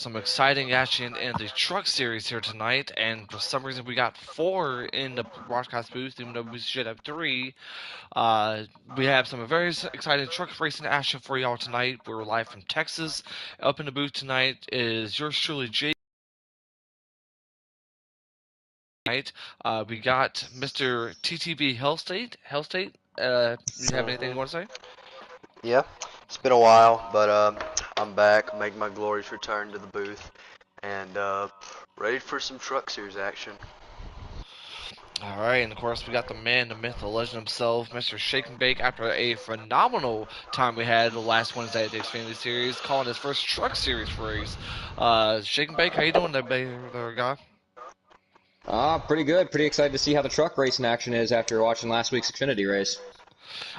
Some exciting action in the truck series here tonight, and for some reason we got four in the broadcast booth, even though we should have three. Uh, we have some very exciting truck racing action for y'all tonight. We're live from Texas. Up in the booth tonight is yours truly, Jake. We got Mr. TTB Hellstate. Hellstate, you have anything hmm you want to say? Yeah, it's been a while, but I'm back, making my glorious return to the booth, and ready for some truck series action. All right, and of course we got the man, the myth, the legend himself, Mr. Shake and Bake. After a phenomenal time we had last Wednesday at the Xfinity Series, calling his first Truck Series race. Shake and Bake, how you doing there, guy? Pretty good. Pretty excited to see how the truck racing action is after watching last week's Xfinity race.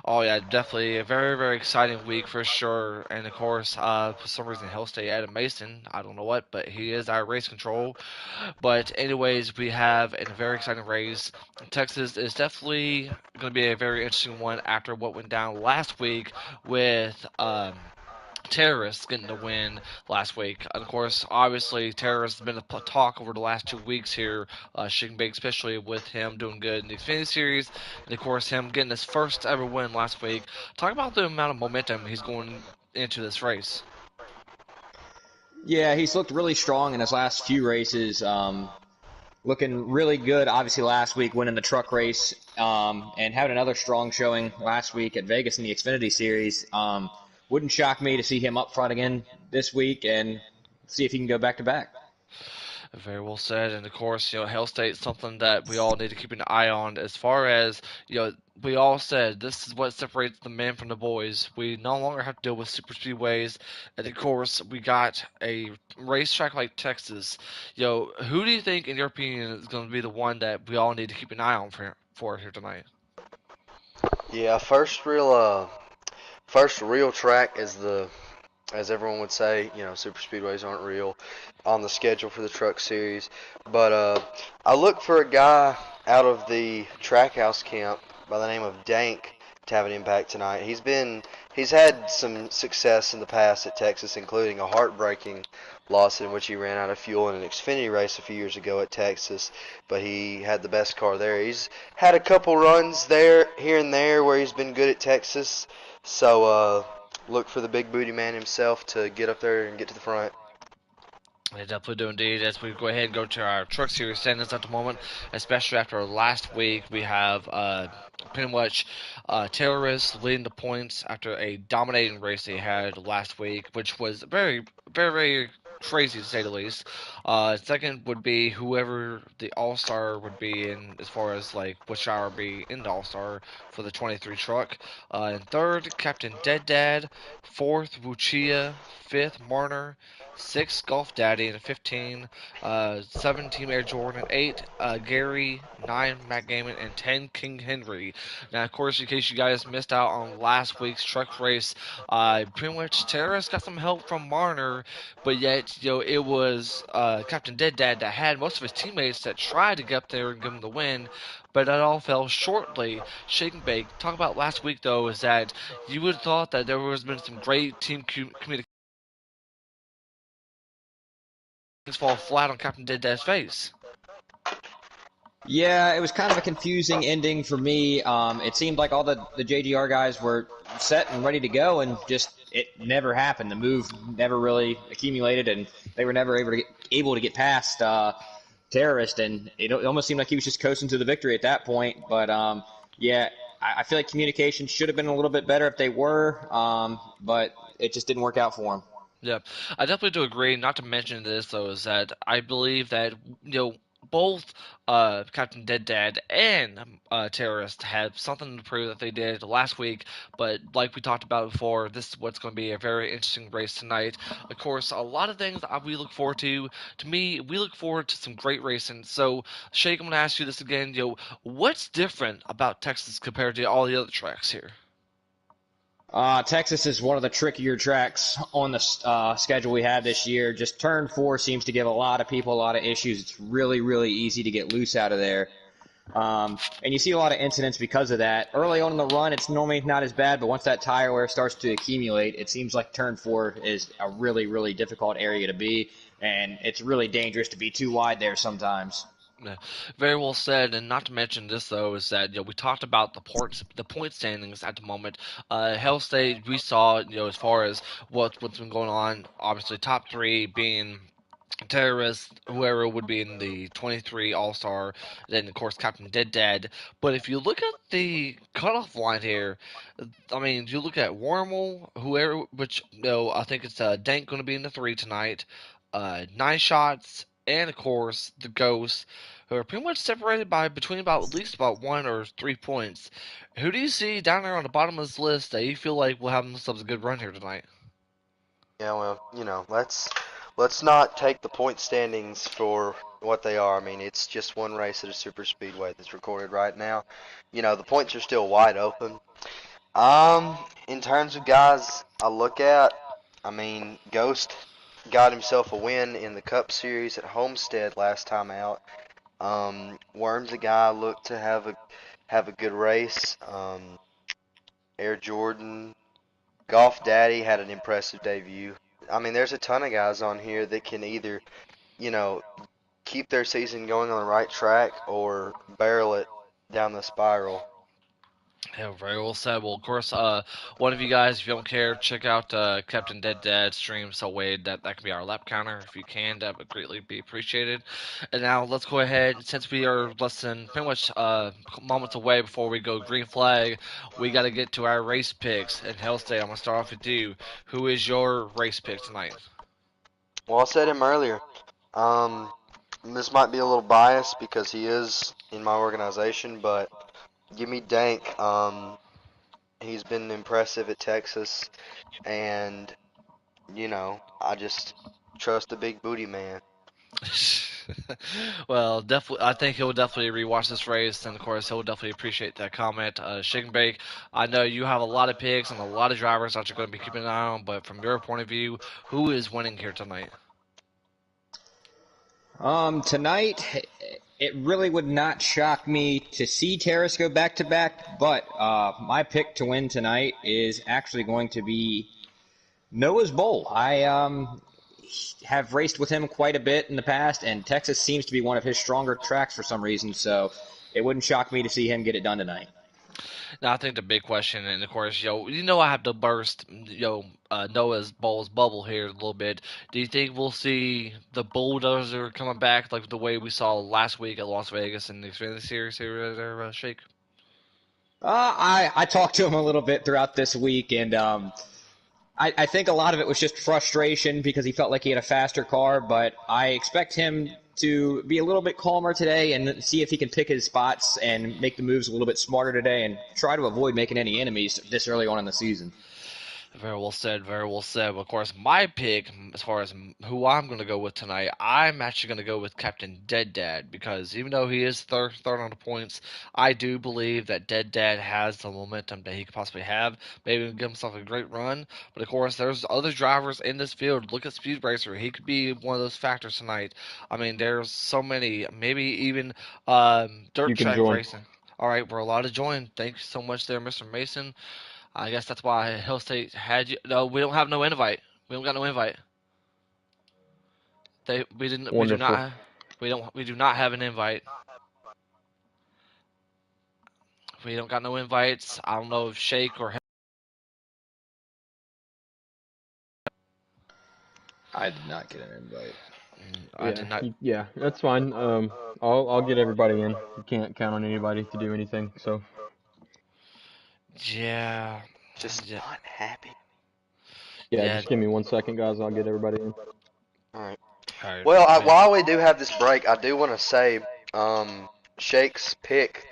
Oh yeah, definitely a very exciting week for sure. And of course, for some reason, he'll stay Adam Mason. I don't know what, but he is our race control. But anyways, we have a very exciting race. Texas is definitely going to be a very interesting one after what went down last week with terrorists getting the win last week. And of course, obviously, terrorists have been a talk over the last 2 weeks here. Shake and Bake, especially with him doing good in the Xfinity Series, and of course, him getting his first ever win last week. Talk about the amount of momentum he's going into this race. Yeah, he's looked really strong in his last few races. Looking really good, obviously, last week winning the truck race and having another strong showing last week at Vegas in the Xfinity Series. Wouldn't shock me to see him up front again this week and see if he can go back to back. Very well said. And of course, Hail State's something that we all need to keep an eye on. As far as we all said this is what separates the men from the boys. We no longer have to deal with super speedways, and of course, we got a racetrack like Texas. Who do you think, in your opinion, is going to be the one that we all need to keep an eye on for here tonight? Yeah, first real track is as everyone would say, super speedways aren't real on the schedule for the truck series. But I look for a guy out of the Trackhouse camp by the name of Dank to have an impact tonight. He's had some success in the past at Texas, including a heartbreaking loss in which he ran out of fuel in an Xfinity race a few years ago at Texas, but he had the best car there. He's had a couple runs there, here and there, where he's been good at Texas. So look for the big booty man himself to get up there and get to the front. They definitely do indeed. As we go ahead and go to our truck series standings at the moment, especially after last week, we have pretty much terrorists leading the points after a dominating race they had last week, which was very crazy to say the least. Second would be whoever the All Star would be in, as far as like which hour would be in the All Star for the 23 truck. And third, Captain Dead Dad. Fourth, Wuchia. Fifth, Marner. Six, Golf Daddy, and 15, 7, Team Air Jordan, 8, Gary, 9, Matt Gaiman, and 10, King Henry. Now, of course, in case you guys missed out on last week's truck race, pretty much Terrace got some help from Marner, but yet, it was Captain Dead Dad that had most of his teammates that tried to get up there and give him the win, but that all fell shortly. Shake and Bake. Talk about last week, though, is that you would have thought that there was been some great team communication fall flat on Captain Dead Dad's face. Yeah, it was kind of a confusing ending for me. It seemed like all the JGR guys were set and ready to go, and just it never happened. The move never really accumulated, and they were never able to get past Terrorist, and it almost seemed like he was just coasting to the victory at that point. But yeah, I feel like communication should have been a little bit better if they were, but it just didn't work out for him. Yeah, I definitely do agree. Not to mention this though is that I believe that both Captain Dead Dad and Terrorist had something to prove that they did last week. But like we talked about before, this is what's going to be a very interesting race tonight. Of course, a lot of things that we look forward to. To me, we look forward to some great racing. So, Shake, I'm going to ask you this again. What's different about Texas compared to all the other tracks here? Texas is one of the trickier tracks on the schedule we have this year. Just turn four seems to give a lot of people a lot of issues. It's really easy to get loose out of there. And you see a lot of incidents because of that. Early on in the run, it's normally not as bad, but once that tire wear starts to accumulate, it seems like turn four is a really difficult area to be. and it's really dangerous to be too wide there sometimes. Yeah, very well said, and not to mention this though is that we talked about the point standings at the moment. Hell State we saw as far as what's been going on. Obviously, top three being terrorist, whoever would be in the 23 All Star, then of course Captain Dead Dad. But if you look at the cutoff line here, I mean, you look at Wormel, whoever, which I think it's Dank going to be in the three tonight, Nine Shots, and of course the Ghost, who are pretty much separated by between about at least about 1 or 3 points. Who do you see down there on the bottom of this list that you feel like will have themselves a good run here tonight? Yeah, well, let's not take the point standings for what they are. I mean, it's just one race at a super speedway that's recorded right now. The points are still wide open. In terms of guys I look at, I mean, Ghost got himself a win in the Cup Series at Homestead last time out. Worm's a guy I look to have a good race. Air Jordan, Golf Daddy had an impressive debut. I mean, there's a ton of guys on here that can either, you know, keep their season going on the right track or barrel it down the spiral. Yeah, very well said. Well, of course, one of you guys, if you don't care, check out Captain Dead Dad stream. So Wade, that can be our lap counter. If you can, that would greatly be appreciated. And now let's go ahead, since we are less than pretty much moments away before we go green flag, we got to get to our race picks. And Hell State, I'm gonna start off with you. Who is your race pick tonight? Well, I said him earlier. Um, this might be a little biased because he is in my organization, but give me Dank. He's been impressive at Texas, and I just trust the big booty man. Well, definitely, I think he'll definitely rewatch this race, and of course, he'll definitely appreciate that comment. Shake and Bake, I know you have a lot of picks and a lot of drivers that you're going to be keeping an eye on, but from your point of view, who is winning here tonight? Tonight, it really would not shock me to see Terrace go back to back, but my pick to win tonight is actually going to be Noah's Bowl. I have raced with him quite a bit in the past, and Texas seems to be one of his stronger tracks for some reason, so it wouldn't shock me to see him get it done tonight. Now, I think the big question, and of course, I have to burst, Noah's Ball's bubble here a little bit. Do you think we'll see the bulldozer coming back like the way we saw last week at Las Vegas in the Xfinity Series here, there, Shake? I talked to him a little bit throughout this week, and I think a lot of it was just frustration because he felt like he had a faster car, but I expect him to be a little bit calmer today and see if he can pick his spots and make the moves a little bit smarter today and try to avoid making any enemies this early on in the season. Very well said. Very well said. Of course, my pick, as far as who I'm going to go with tonight, I'm actually going to go with Captain Dead Dad because even though he is third on the points, I do believe that Dead Dad has the momentum that he could possibly have. Maybe give himself a great run. But of course, there's other drivers in this field. Look at Speed Racer; he could be one of those factors tonight. I mean, there's so many. Maybe even dirt You can track join. racing. All right, we're allowed to join. Thank you so much, there, Mr. Mason. I guess that's why Hill State had you. No, we don't have no invite. We don't got no invite. We didn't. We do Wonderful. not. We don't. We do not have an invite. We don't got no invites. I don't know if Shake or I did not get an invite. I did not. Yeah, that's fine. I'll get everybody in. You can't count on anybody to do anything. So Yeah. Just Yeah. not happy. yeah, Yeah. just give me 1 second, guys. I'll get everybody in. All right. All right. Well, Man. while we do have this break, I do want to say, Shake's pick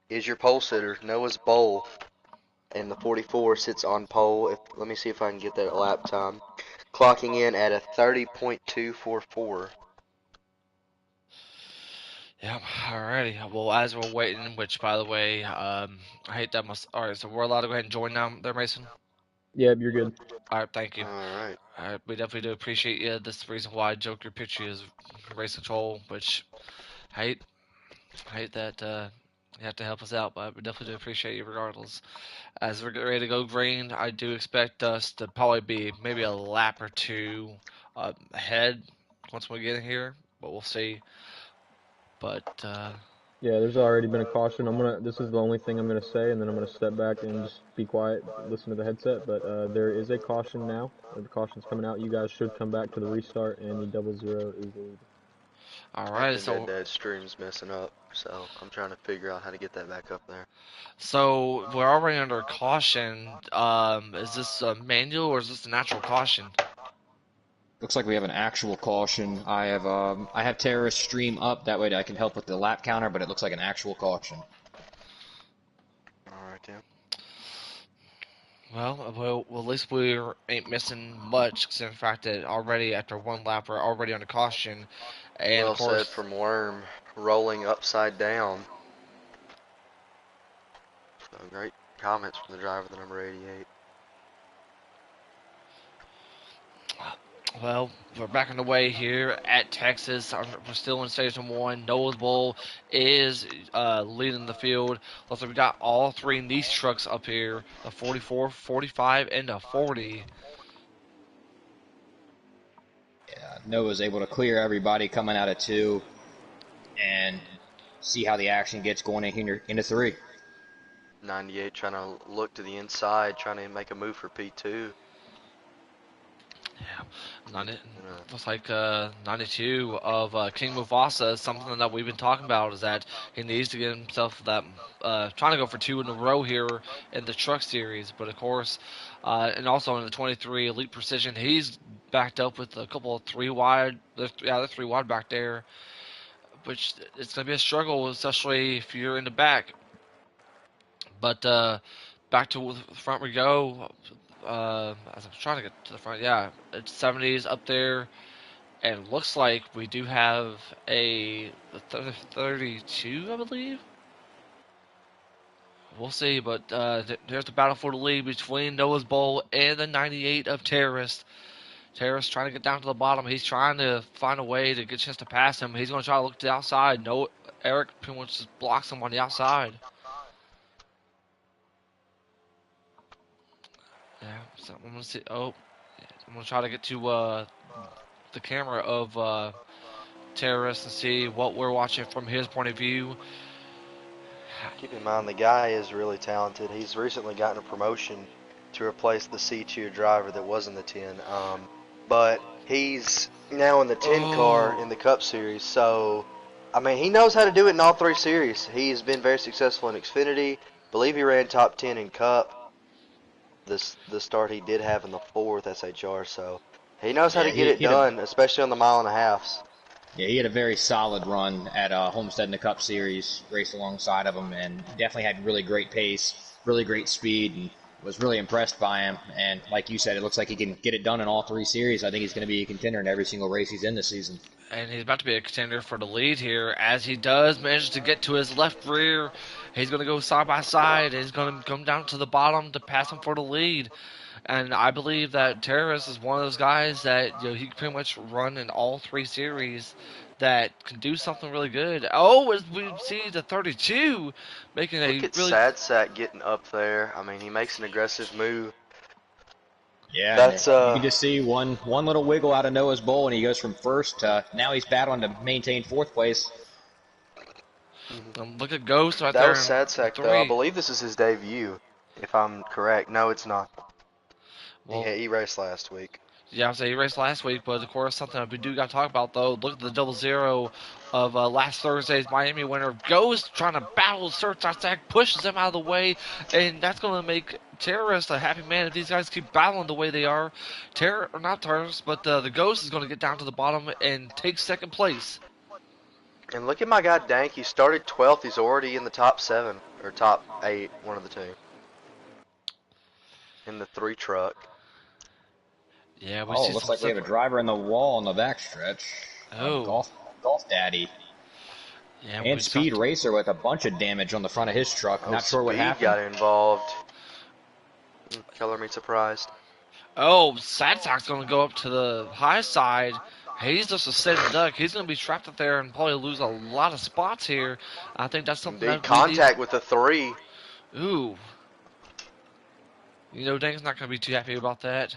is your pole sitter, Noah's Bowl, and the 44 sits on pole. Let me see if I can get that lap time, clocking in at a 30.244. Yeah. Alrighty. Well, as we're waiting, which by the way, I hate that must. All right. So we're allowed to go ahead and join now, there, Mason. Yeah, you're good. All right. Thank you. All right. All right. We definitely do appreciate you. This is the reason why Joker picture is race control, which hate hate that you have to help us out, but we definitely do appreciate you regardless. As we're getting ready to go green, I do expect us to probably be maybe a lap or two ahead. once we get in here, but we'll see. But Yeah, there's already been a caution. This is the only thing I'm gonna say, and then I'm gonna step back and just be quiet, listen to the headset. But there is a caution now. The caution's coming out. You guys should come back to the restart, and the 00 is the lead. all I right, think that so dead stream's messing up, so I'm trying to figure out how to get that back up there. we're already under caution. Is this a manual or is this a natural caution? Looks like we have an actual caution. I have terrorist stream up that way I can help with the lap counter, but it looks like an actual caution. All right, then. Well, at least we ain't missing much, considering the fact that already after one lap we're already under caution, and of Well said course, from Worm, rolling upside down. So great comments from the driver, the number 88. well, we're back on the way here at Texas. We're still in Station 1. Noah's Bowl is leading the field. Looks like we got all three niche trucks up here, the 44, 45, and the 40. Noah's able to clear everybody coming out of 2 and see how the action gets going into 3. 98 trying to look to the inside, trying to make a move for P2. Yeah, looks like 92 of King Mufasa. Something that we've been talking about is that he needs to get himself that trying to go for 2 in a row here in the Truck Series. But of course, and also in the 23 Elite Precision, he's backed up with a couple of 3 wide. They're 3 wide back there, which it's going to be a struggle, especially if you're in the back. But back to the front we go. As I'm trying to get to the front, yeah, it's 70s up there, and it looks like we do have a 32, I believe. We'll see, but there's the battle for the lead between Noah's Bowl and the 98 of Terrorist. Terrorist trying to get down to the bottom. He's trying to find a way to get a chance to pass him. He's going to try to look to the outside. No, Eric pretty much just blocks him on the outside. Yeah, so I'm gonna see. Oh, I'm gonna try to get to the camera of terrorists and see what we're watching from his point of view. Keep in mind, the guy is really talented. He's recently gotten a promotion to replace the C-tier driver that was in the 10. But he's now in the 10 car in the Cup Series. So, I mean, he knows how to do it in all 3 series. He's been very successful in Xfinity. Believe he ran top 10 in Cup. The start he did have in the 4th SHR. So, he knows how to get it done, especially on the mile and a halves. Yeah, he had a very solid run at Homestead in the Cup Series, raced alongside of him, and definitely had really great pace, really great speed, and was really impressed by him. And like you said, it looks like he can get it done in all 3 series. I think he's going to be a contender in every single race he's in this season. And he's about to be a contender for the lead here, as he does manage to get to his left rear. He's going to go side by side, and he's going to come down to the bottom to pass him for the lead. And I believe that Terrace is one of those guys that he can pretty much run in all 3 series that can do something really good. Oh, as we see the 32 making Look at Sad Sack getting up there. I mean, he makes an aggressive move. Yeah, that's you can just see one little wiggle out of Noah's Bowl, and he goes from first to now he's battling to maintain 4th place. Look at Ghost right there. That was Sad Sack, though. I believe this is his debut, if I'm correct. No, it's not. Well, he raced last week. Yeah, I say he raced last week, but of course something that we do got to talk about though. Look at the 00 of last Thursday's Miami winner. Ghost trying to battle Search Sack, pushes him out of the way, and that's going to make Terrorist a happy man if these guys keep battling the way they are. Not Terrorist, but the Ghost is going to get down to the bottom and take 2nd place. And look at my guy Dank. He started 12th. He's already in the top 7 or top 8, one of the 2. In the 3 truck. Yeah, looks like we have a driver in the wall on the backstretch. Golf Daddy. Yeah, and Speed Racer with a bunch of damage on the front of his truck. Not sure what happened. Got involved. Color me surprised. Oh, Sad Sack's going to go up to the high side. He's just a sitting duck. He's going to be trapped up there and probably lose a lot of spots here. I think that's something that contact with the 3. Ooh. Dank's not going to be too happy about that.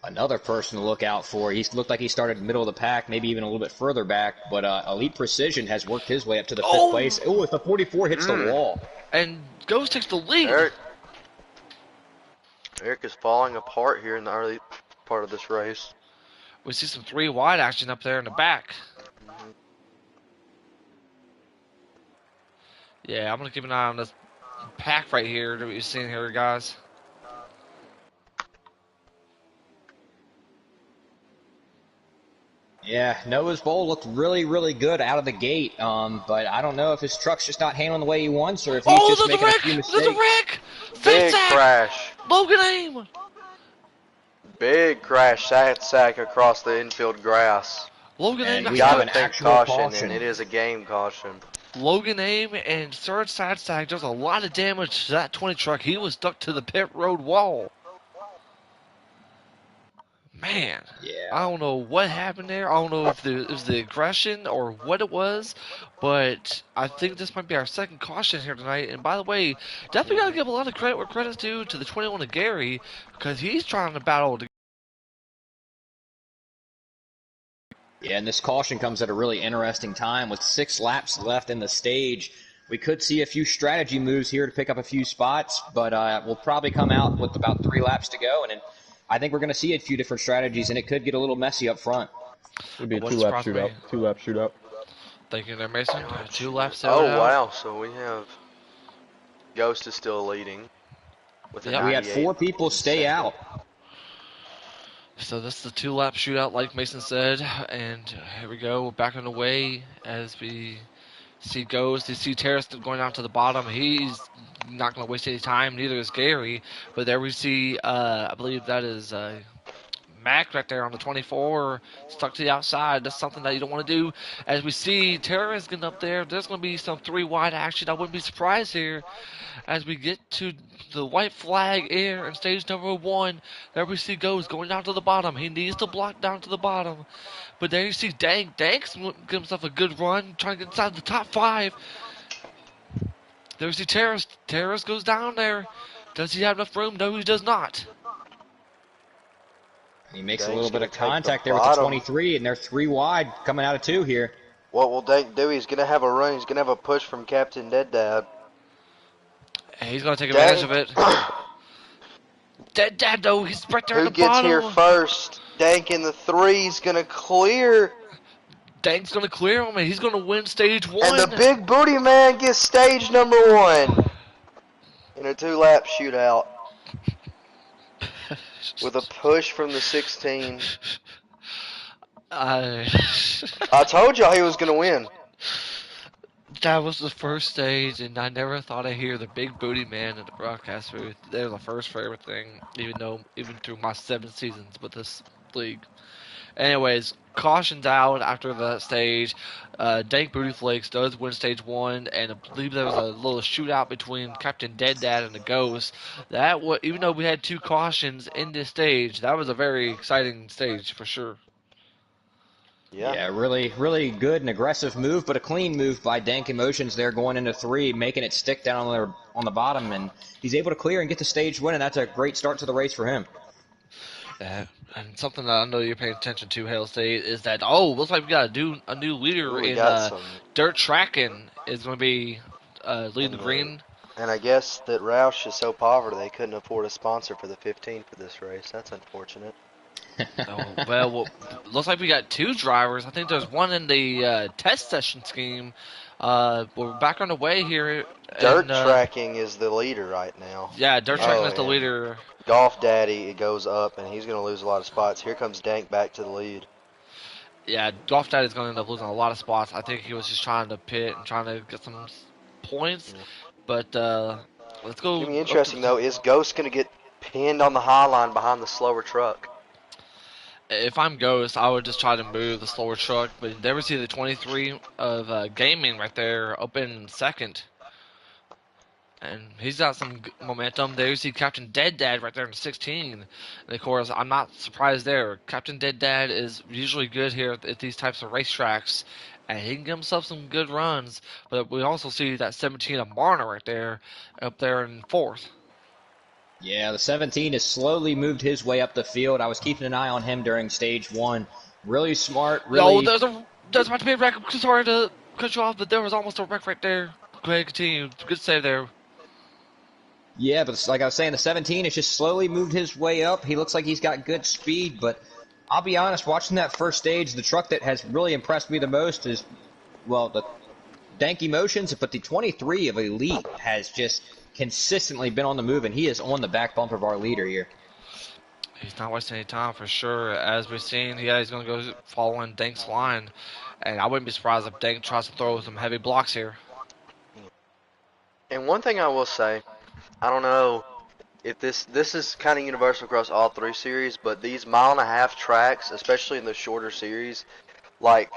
Another person to look out for. He looked like he started middle of the pack, maybe even a little bit further back, but Elite Precision has worked his way up to the 5th place. Oh, if the 44 hits the wall. And Ghost takes the lead. Eric is falling apart here in the early part of this race. We see some 3 wide action up there in the back. Yeah, I'm going to keep an eye on this pack right here that we're seeing here, guys. Yeah, Noah's Bowl looked really, really good out of the gate, but I don't know if his truck's just not handling the way he wants or if he's just making a few mistakes. There's a wreck! Big crash. Logan Aim! Big crash, sack across the infield grass. Logan Aim we got have to an think actual caution, and it is a game caution. Logan Aim and third side sack does a lot of damage to that 20 truck. He was stuck to the pit road wall. Man, yeah. I don't know what happened there. I don't know if it was the aggression or what it was, but I think this might be our second caution here tonight. And by the way, definitely got to give a lot of credit where credit's due to the 21 of Gary, because he's trying to battle to. Yeah, and this caution comes at a really interesting time with 6 laps left in the stage. We could see a few strategy moves here to pick up a few spots, but we'll probably come out with about 3 laps to go, and then I think we're going to see a few different strategies, and it could get a little messy up front. It'd be a 2-lap shootout. 2-lap shootout. Thank you there, Mason. 2 laps. Oh, wow. So we have Ghost is still leading. With we had 4 people stay out. So this is the 2-lap shootout, like Mason said, and here we go. We're back on the way as we see Ghost. You see Terrace going down to the bottom. He's not going to waste any time. Neither is Gary. But there we see, I believe that is Mac right there on the 24, stuck to the outside. That's something that you don't want to do. As we see Terrace getting up there, there's going to be some 3 wide action. I wouldn't be surprised here. As we get to the white flag air in stage number 1, there we see Ghost going down to the bottom. He needs to block down to the bottom. But there you see Dank. Dank's give himself a good run, trying to get inside the top 5. There we see Terrace. Terrace goes down there. Does he have enough room? No, he does not. He makes a little bit of contact there with the 23, and they're 3 wide coming out of 2 here. What will Dank do? He's going to have a run. He's going to have a push from Captain Dead Dad. He's going to take advantage of it. Dead Dad, though, he's right there at the bottom. Who gets here first? Dank in the 3's going to clear. Dank's going to clear him, and he's going to win stage 1. And the big booty man gets stage number 1 in a 2-lap shootout with a push from the 16. I told y'all he was going to win. That was the first stage, and I never thought I'd hear the big booty man in the broadcast booth. They're the first for everything, even through my 7 seasons with this league. Anyways, cautioned out after that stage. Dank Booty Flakes does win stage 1, and I believe there was a little shootout between Captain Dead Dad and the Ghost. Even though we had 2 cautions in this stage, that was a very exciting stage for sure. Yeah, really, really good and aggressive move, but a clean move by Dank Emotions there going into 3, making it stick down on the bottom, and he's able to clear and get the stage win, and that's a great start to the race for him. And something that I know you're paying attention to, Hail State, is that, looks like we got a new leader in dirt tracking is going to be leading the green. And I guess that Roush is so poverty they couldn't afford a sponsor for the 15 for this race. That's unfortunate. Well, looks like we got 2 drivers. I think there's one in the test session scheme. We're back on the way here. Dirt tracking is the leader right now. Yeah, dirt tracking is the leader. Golf Daddy, it goes up, and he's going to lose a lot of spots. Here comes Dank back to the lead. Yeah, Golf Daddy's going to end up losing a lot of spots. I think he was just trying to pit and trying to get some points. Yeah. But let's go. It's going to be interesting, though. Is Ghost going to get pinned on the high line behind the slower truck? If I'm Ghost, I would just try to move the slower truck. But there we see the 23 of Gaming right there, open second. And he's got some momentum. There you see Captain Dead Dad right there in 16. And of course, I'm not surprised there. Captain Dead Dad is usually good here at these types of racetracks. And he can give himself some good runs. But we also see that 17 of Marner right there, up there in 4th. Yeah, the 17 has slowly moved his way up the field. I was keeping an eye on him during stage one. Really smart, No, really. there's about to be a wreck. Sorry to cut you off, but there was almost a wreck right there. Go ahead, continue. Good save there. Yeah, but like I was saying, the 17 has just slowly moved his way up. He looks like he's got good speed, but I'll be honest, watching that first stage, the truck that has really impressed me the most is, well, the Dank Emotions, but the 23 of Elite has just consistently been on the move, and he is on the back bumper of our leader here. He's not wasting any time for sure. As we've seen, yeah, he's going to go following Dank's line. And I wouldn't be surprised if Dank tries to throw some heavy blocks here. And one thing I will say, I don't know if this is kind of universal across all three series, but these mile-and-a-half tracks, especially in the shorter series, like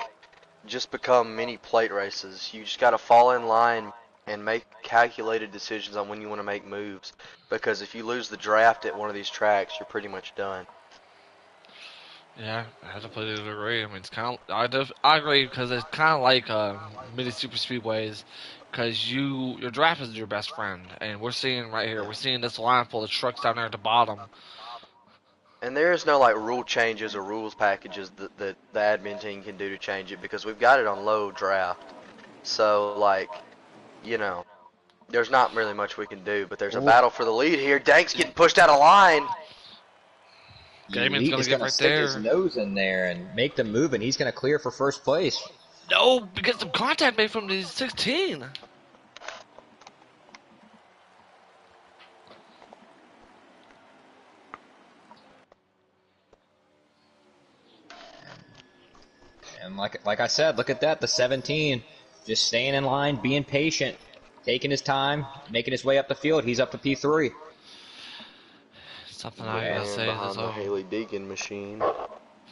just become mini plate races. You just got to fall in line and make calculated decisions on when you want to make moves. Because if you lose the draft at one of these tracks, you're pretty much done. Yeah, I have to completely agree. I mean, it's kind of I agree because it's kind of like mini super speedways, because your draft is your best friend, and we're seeing right here. We're seeing this line full of trucks down there at the bottom. And there is no like rule changes or rules packages that the admin team can do to change it because we've got it on low draft. So like, you know, there's not really much we can do, but there's a Oh, battle for the lead here. Dank's getting pushed out of line. Gaming's Elite gonna is get going to right stick his there. nose in there and make the move, and he's going to clear for first place. No, we get some contact made from the 16. And like I said, look at that, the 17 just staying in line, being patient, taking his time, making his way up the field. He's up to P3. Something Quick I gotta man say this behind the over. Haley Deegan machine.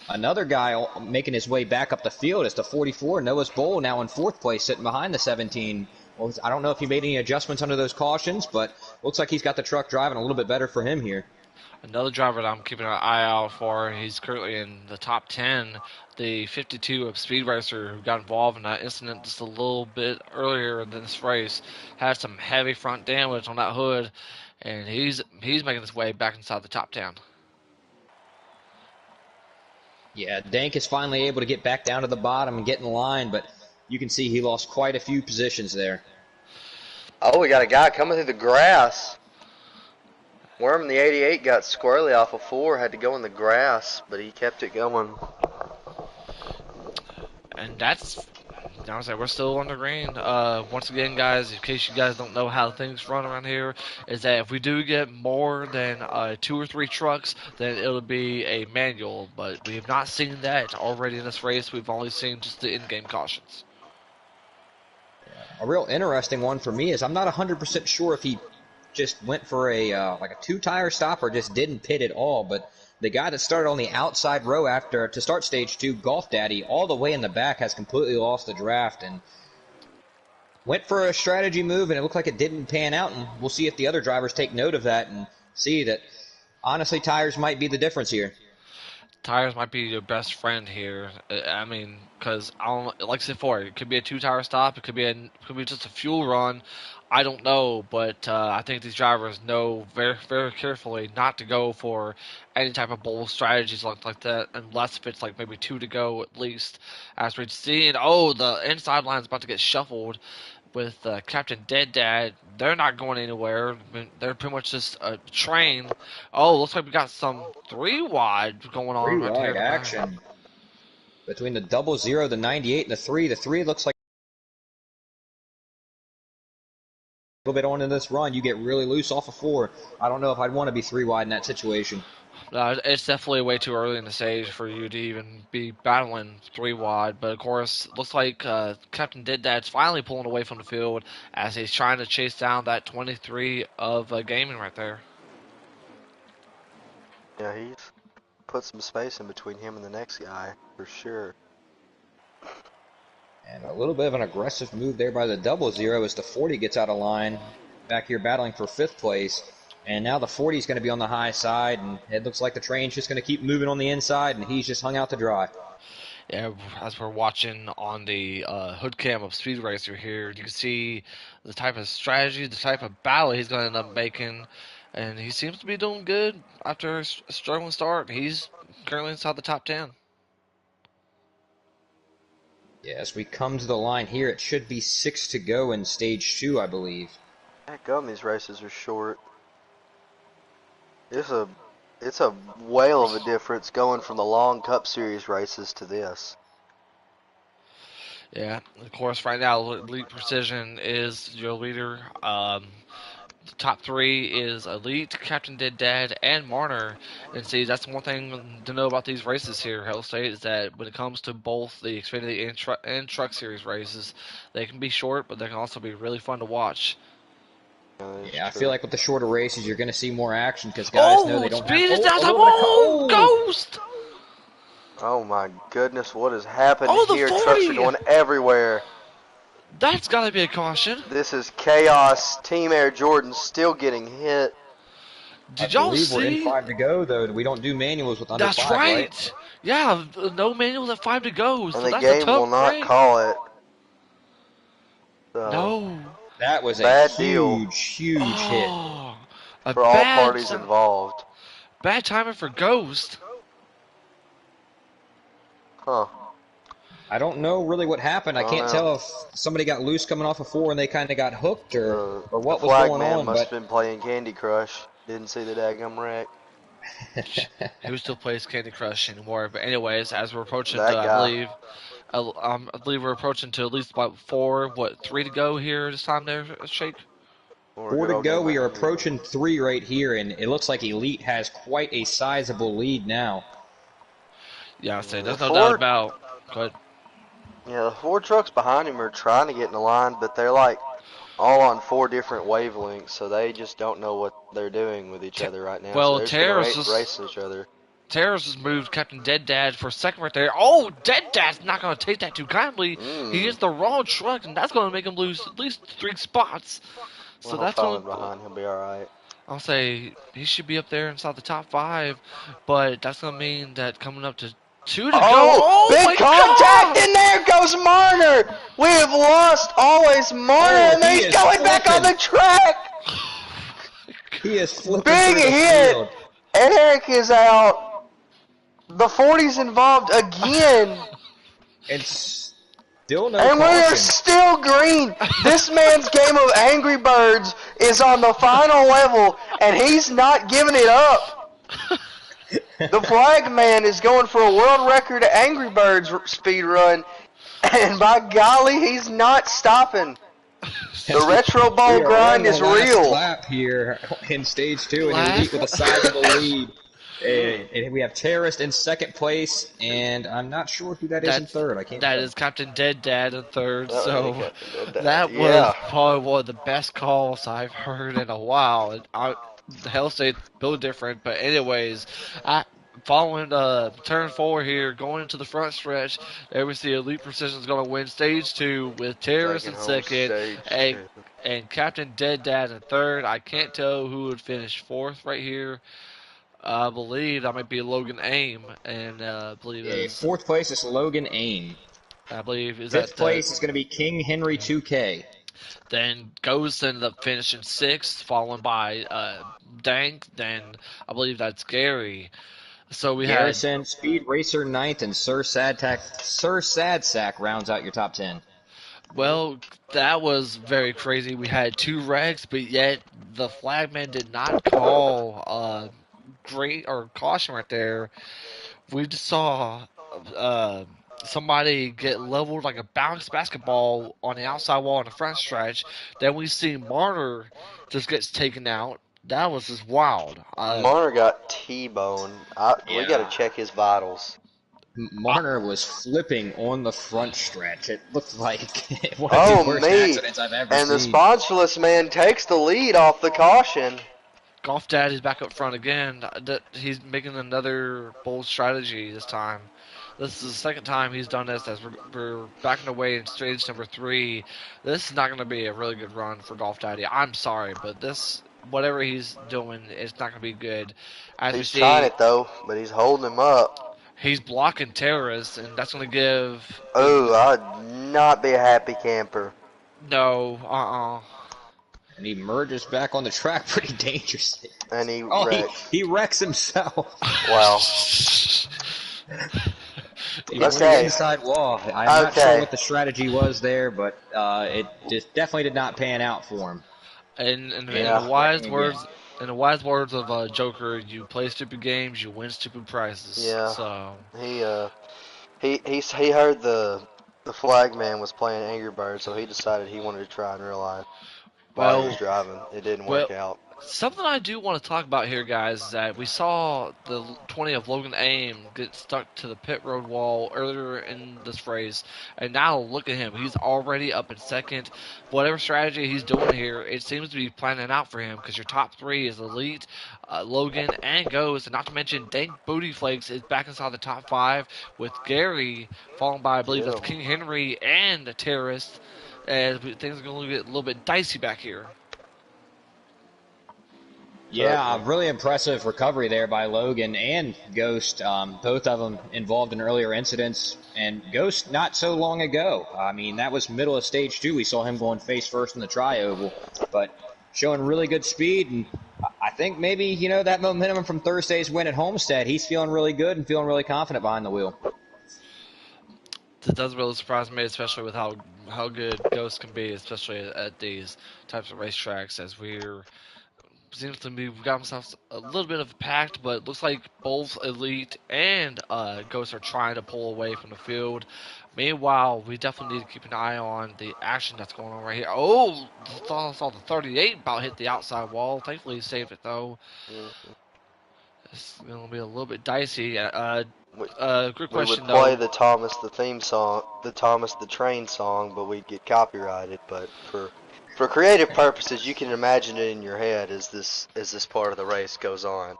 Another guy making his way back up the field is the 44, Noah's Bowl, now in fourth place, sitting behind the 17. Well, I don't know if he made any adjustments under those cautions, but looks like he's got the truck driving a little bit better for him here. Another driver that I'm keeping an eye out for. He's currently in the top 10. The 52 of Speed Racer, who got involved in that incident just a little bit earlier in this race, had some heavy front damage on that hood, and he's making his way back inside the top 10. Yeah, Dank is finally able to get back down to the bottom and get in line, but you can see he lost quite a few positions there. Oh, we got a guy coming through the grass. Worm the 88 got squarely off of 4, had to go in the grass, but he kept it going. And that's honestly, we're still on the green. Once again, guys, in case you guys don't know how things run around here, is that if we do get more than 2 or 3 trucks, then it'll be a manual. But we have not seen that already in this race. We've only seen just the in-game cautions. A real interesting one for me is I'm not 100% sure if he just went for a like a 2-tire stop or just didn't pit at all, but the guy that started on the outside row after to start stage 2, Golf Daddy, all the way in the back has completely lost the draft and went for a strategy move, and it looked like it didn't pan out, and we'll see if the other drivers take note of that and see that honestly tires might be the difference here. Tires might be your best friend here. I mean, because I don't like I said before, it could be a 2 tire stop, it could be just a fuel run. I don't know, but I think these drivers know very very carefully not to go for any type of bold strategies like that, unless if it's like maybe 2 to go at least. As we've seen, oh, the inside line is about to get shuffled with Captain Dead Dad. They're not going anywhere. I mean, they're pretty much just a train. Oh, looks like we got some 3 wide going on Three right here wide in the back. action between the 00, the 98, and the 3. The 3 looks like a little bit on in this run. You get really loose off of 4. I don't know if I'd want to be 3 wide in that situation. It's definitely way too early in the stage for you to even be battling 3 wide. But of course, looks like Captain Dead Dad's finally pulling away from the field as he's trying to chase down that 23 of gaming right there. Yeah, he's put some space in between him and the next guy, for sure. And a little bit of an aggressive move there by the 00 as the 40 gets out of line. Back here battling for 5th place. And now the 40 is going to be on the high side, and it looks like the train's just going to keep moving on the inside, and he's just hung out to dry. Yeah, as we're watching on the hood cam of Speed Racer here, you can see the type of strategy, the type of battle he's going to end up making. and he seems to be doing good after a struggling start. He's currently inside the top 10. Yeah, as we come to the line here, it should be 6 to go in stage 2, I believe. Heck, these races are short. It's a whale of a difference going from the long Cup Series races to this. Yeah, of course, right now, Elite Precision is your leader. The top three is Elite, Captain Dead Dad, and Marner. And see, that's one thing to know about these races here, Hell State, is that when it comes to both the Xfinity and Truck Series races, they can be short, but they can also be really fun to watch. Yeah, I feel like with the shorter races, you're going to see more action because guys know Oh, they don't have speed is down. a little bit of Oh, Ghost! Oh my goodness, what has happened Oh, the here? Trucks are 40! going everywhere. That's got to be a caution. This is chaos. Team Air Jordan still getting hit. I Did y'all believe we're in see? 5 to go, though. We don't do manuals with under That's 5, right? right. Yeah, no manuals at 5 to go, And so the that's a game tough will not break. call it. So, No. That was a bad deal huge hit. Oh, a for all parties involved. bad timing for Ghost. Huh. I don't know really what happened. I I don't can't know. tell if somebody got loose coming off of 4 and they kind of got hooked or The what was flag going man on, must have but been playing Candy Crush. Didn't see the daggum wreck. Who still plays Candy Crush anymore? But anyways, as we're approaching to, That guy. I believe we're approaching to at least about 3 to go here this time there, Shake? Or a 4 good to old go. game of We are Angry approaching Birds. 3 right here, and it looks like Elite has quite a sizable lead now. Yeah, I say The there's no doubt four, about. Go ahead. yeah, the 4 trucks behind him are trying to get in the line, but they're like all on 4 different wavelengths, so they just don't know what they're doing with each Te- other right now. So well, they're just gonna race each other. Terrace has moved Captain Dead Dad for a second right there. Oh, Dead Dad's not going to take that too kindly. He Mmm. hits the wrong truck, and that's going to make him lose at least 3 spots. So Well, that's going falling to. behind, he'll be all right. I'll say he should be up there inside the top 5, but that's going to mean that coming up to 2 to go. Oh, Oh big my contact, God! and there goes Marner. We have lost always Marner, Oh, and then he he's is going back on flipping. the track. He is flipping Big through the hit. field. Eric is out. The 40's involved again. And still no And we are caution. still green. This man's game of Angry Birds is on the final level, and he's not giving it up. The flag man is going for a world record Angry Birds speed run, and by golly, he's not stopping. The Retro We Bowl are on grind the is last real. lap here in stage 2, and Elite Last. with a sizable lead. Mm. And we have Terrorist in second place, and I'm not sure who that is in That's third. I can't that tell. is Captain Dead Dad in third. Oh, yeah, So Captain Dead Dad. that was Yeah. probably one of the best calls I've heard in a while. The Hell State's built different, but anyways, following turn 4 here, going into the front stretch, there we see Elite Precision's going to win stage 2 with Terrorist Taking in home second, stage and, 2. and Captain Dead Dad in third. I can't tell who would finish fourth right here. I believe that might be Logan Aim, and I believe Yeah, is fourth place is Logan Aim. I believe is Fifth that place is going to be King Henry 2K. then Ghost ended up finishing sixth, followed by Dank. Then I believe that's Gary. So we had Garrison, Speed Racer ninth, and Sir Sadsack rounds out your top 10. well, that was very crazy. We had 2 wrecks, but yet the flagman did not call great or caution right there. We just saw uh, somebody get leveled like a bounced basketball on the outside wall in the front stretch. Then we see Martyr just gets taken out. That was just wild. Marner got T-boned. We got to Yeah. check his vitals. Marner was flipping on the front stretch. It looked like one of Oh, the worst me. accidents I've ever And the seen. sponsorless man takes the lead off the caution. Golf Daddy's back up front again. He's making another bold strategy this time. This is the second time he's done this as we're backing away in stage number 3. This is not going to be a really good run for Golf Daddy. I'm sorry, but whatever he's doing, it's not going to be good. As we He's trying see, it though, but he's holding him up. he's blocking terrorists, and that's going to give. Oh, I'd not be a happy camper. No, and he merges back on the track pretty dangerously. And he Oh, wrecks. he wrecks himself. Wow. He hits the Okay. inside wall. I'm not sure Okay. what the strategy was there, but it just definitely did not pan out for him. In Yeah. the He's wise wrecking again. words, in the wise words of Joker, you play stupid games, you win stupid prizes. Yeah. So, He he heard the flag man was playing Angry Birds, so he decided he wanted to try in real life while he was well, driving. It didn't well, work out. something I do want to talk about here, guys, is that we saw the 20 of Logan Aim get stuck to the pit road wall earlier in this race, and now look at him. He's already up in second. Whatever strategy he's doing here, it seems to be planning out for him because your top three is Elite, Logan, and Ghost, and not to mention Dank Booty Flakes is back inside the top five with Gary, followed by, I believe Yeah. that's King Henry and the Terrorist, as things are going to get a little bit dicey back here. Yeah, really impressive recovery there by Logan and Ghost. Both of them involved in earlier incidents, and Ghost not so long ago. I mean, that was middle of stage 2. We saw him going face first in the tri-oval, but showing really good speed. And I think maybe, that momentum from Thursday's win at Homestead, he's feeling really good and feeling really confident behind the wheel. It does really surprise me, especially with how good Ghost can be, especially at these types of racetracks. As we're seems to be we've got ourselves a little bit of a pact, but it looks like both Elite and Ghost are trying to pull away from the field. Meanwhile, we definitely need to keep an eye on the action that's going on right here. Oh, saw the 38 about hit the outside wall. Thankfully, he saved it though. Mhm. It's gonna be a little bit dicey. We, Good we would question play though. the Thomas the theme song, the Thomas the Train song, but we'd get copyrighted. But for creative purposes, you can imagine it in your head as this part of the race goes on.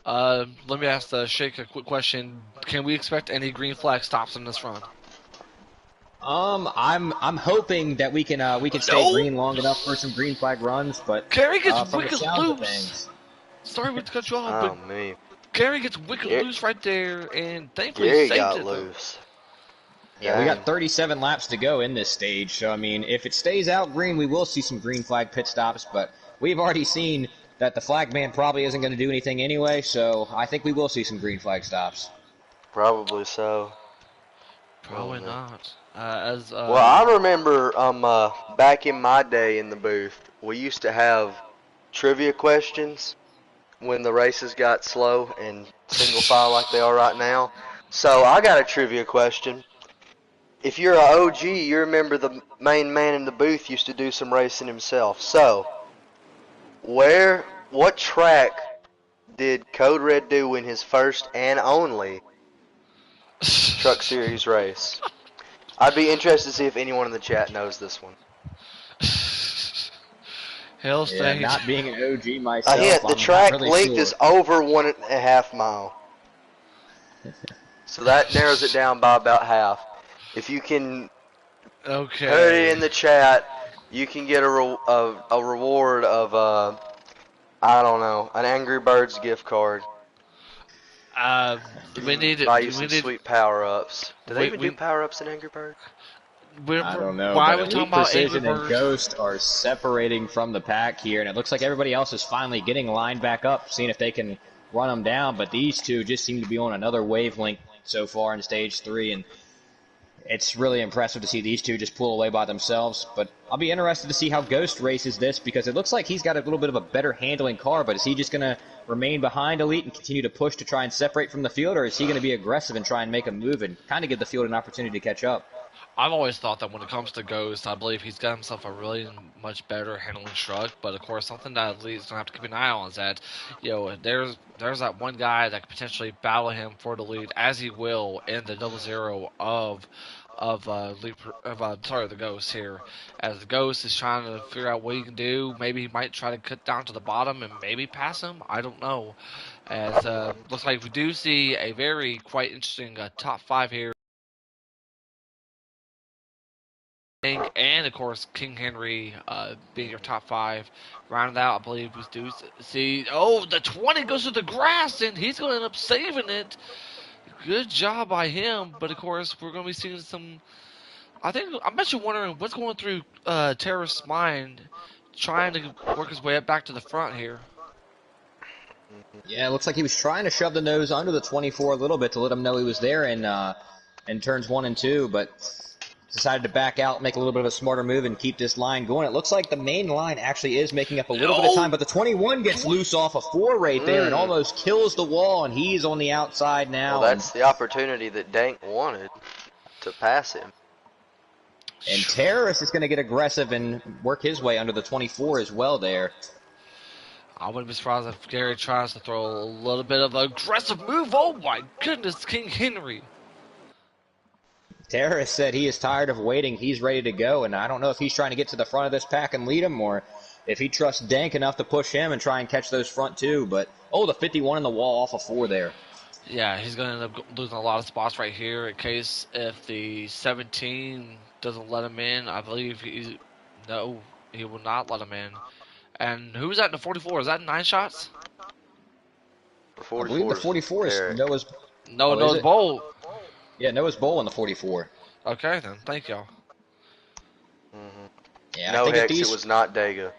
Let me ask Shake a quick question. Can we expect any green flag stops in this run? I'm hoping that we can stay No! green long enough for some green flag runs, but Gary gets from the wicked sounds of loose. things, Sorry to cut you off, but Oh me, Gary gets wicked Gar- loose right there, and thankfully Gary saved got it though. loose. yeah, we Dang. got 37 laps to go in this stage. So I mean, if it stays out green, we will see some green flag pit stops. But we've already seen that the flag man probably isn't going to do anything anyway. So I think we will see some green flag stops. Probably so. Oh Probably man. not. As Well, I remember back in my day in the booth, we used to have trivia questions when the races got slow and single file like they are right now. So I got a trivia question. If you're a OG, you remember the main man in the booth used to do some racing himself. So, what track did Code Red do in his first and only Truck Series race? I'd be interested to see if anyone in the chat knows this one. Hell Yeah, stage. not being an OG A myself, hint: the I'm not track really length sure. is over 1.5 miles, so that narrows it down by about half. If you can put it Okay. in the chat, you can get a reward of I don't know, an Angry Birds gift card. Uh, we need Buy it. you some sweet power ups. Do they even do We power ups in Angry Birds? I don't know, why but are we talking Elite about Angry Precision and Birds? Ghost are separating from the pack here, and it looks like everybody else is finally getting lined back up, seeing if they can run them down. But these two just seem to be on another wavelength so far in stage 3, and it's really impressive to see these two just pull away by themselves. But I'll be interested to see how Ghost races this, because it looks like he's got a little bit of a better handling car. But is he just going to remain behind Elite and continue to push to try and separate from the field, or is he going to be aggressive and try and make a move and kind of give the field an opportunity to catch up? I've always thought that when it comes to Ghost, I believe he's got himself a really much better handling truck. But of course, something that Lee's gonna have to keep an eye on is that, there's that one guy that could potentially battle him for the lead, as he will in the 0-0 of the Ghost here. As the Ghost is trying to figure out what he can do, maybe he might try to cut down to the bottom and maybe pass him. I don't know. As looks like we do see a very quite interesting top five here. And of course King Henry being your top five. Rounded out, I believe we do see. Oh, the 20 goes to the grass, and he's going to end up saving it. Good job by him. But of course, we're going to be seeing some. I'm actually wondering what's going through Terrace's mind trying to work his way up back to the front here. Yeah, it looks like he was trying to shove the nose under the 24 a little bit to let him know he was there in turns 1 and 2, but decided to back out, make a little bit of a smarter move, and keep this line going. It looks like the main line actually is making up a little bit of time, but the 21 gets loose off a 4 right there and almost kills the wall, and he's on the outside now. Well, that's the opportunity that Dank wanted to pass him. And Terrace is going to get aggressive and work his way under the 24 as well there. I wouldn't be surprised if Gary tries to throw a little bit of an aggressive move. Oh my goodness, King Henry. Terrace said he is tired of waiting. He's ready to go, and I don't know if he's trying to get to the front of this pack and lead him, or if he trusts Dank enough to push him and try and catch those front two. But, the 51 in the wall off of 4 there. Yeah, he's going to end up losing a lot of spots right here in case if the 17 doesn't let him in. I believe he will not let him in. And who's that in the 44? Is that 9 shots? I believe the 44 is Noah's. Noah's Bowl. Yeah, Noah's Bowl in the 44. Okay, then. Thank y'all. Yeah, No, I think Hex, if these, it was not Dega,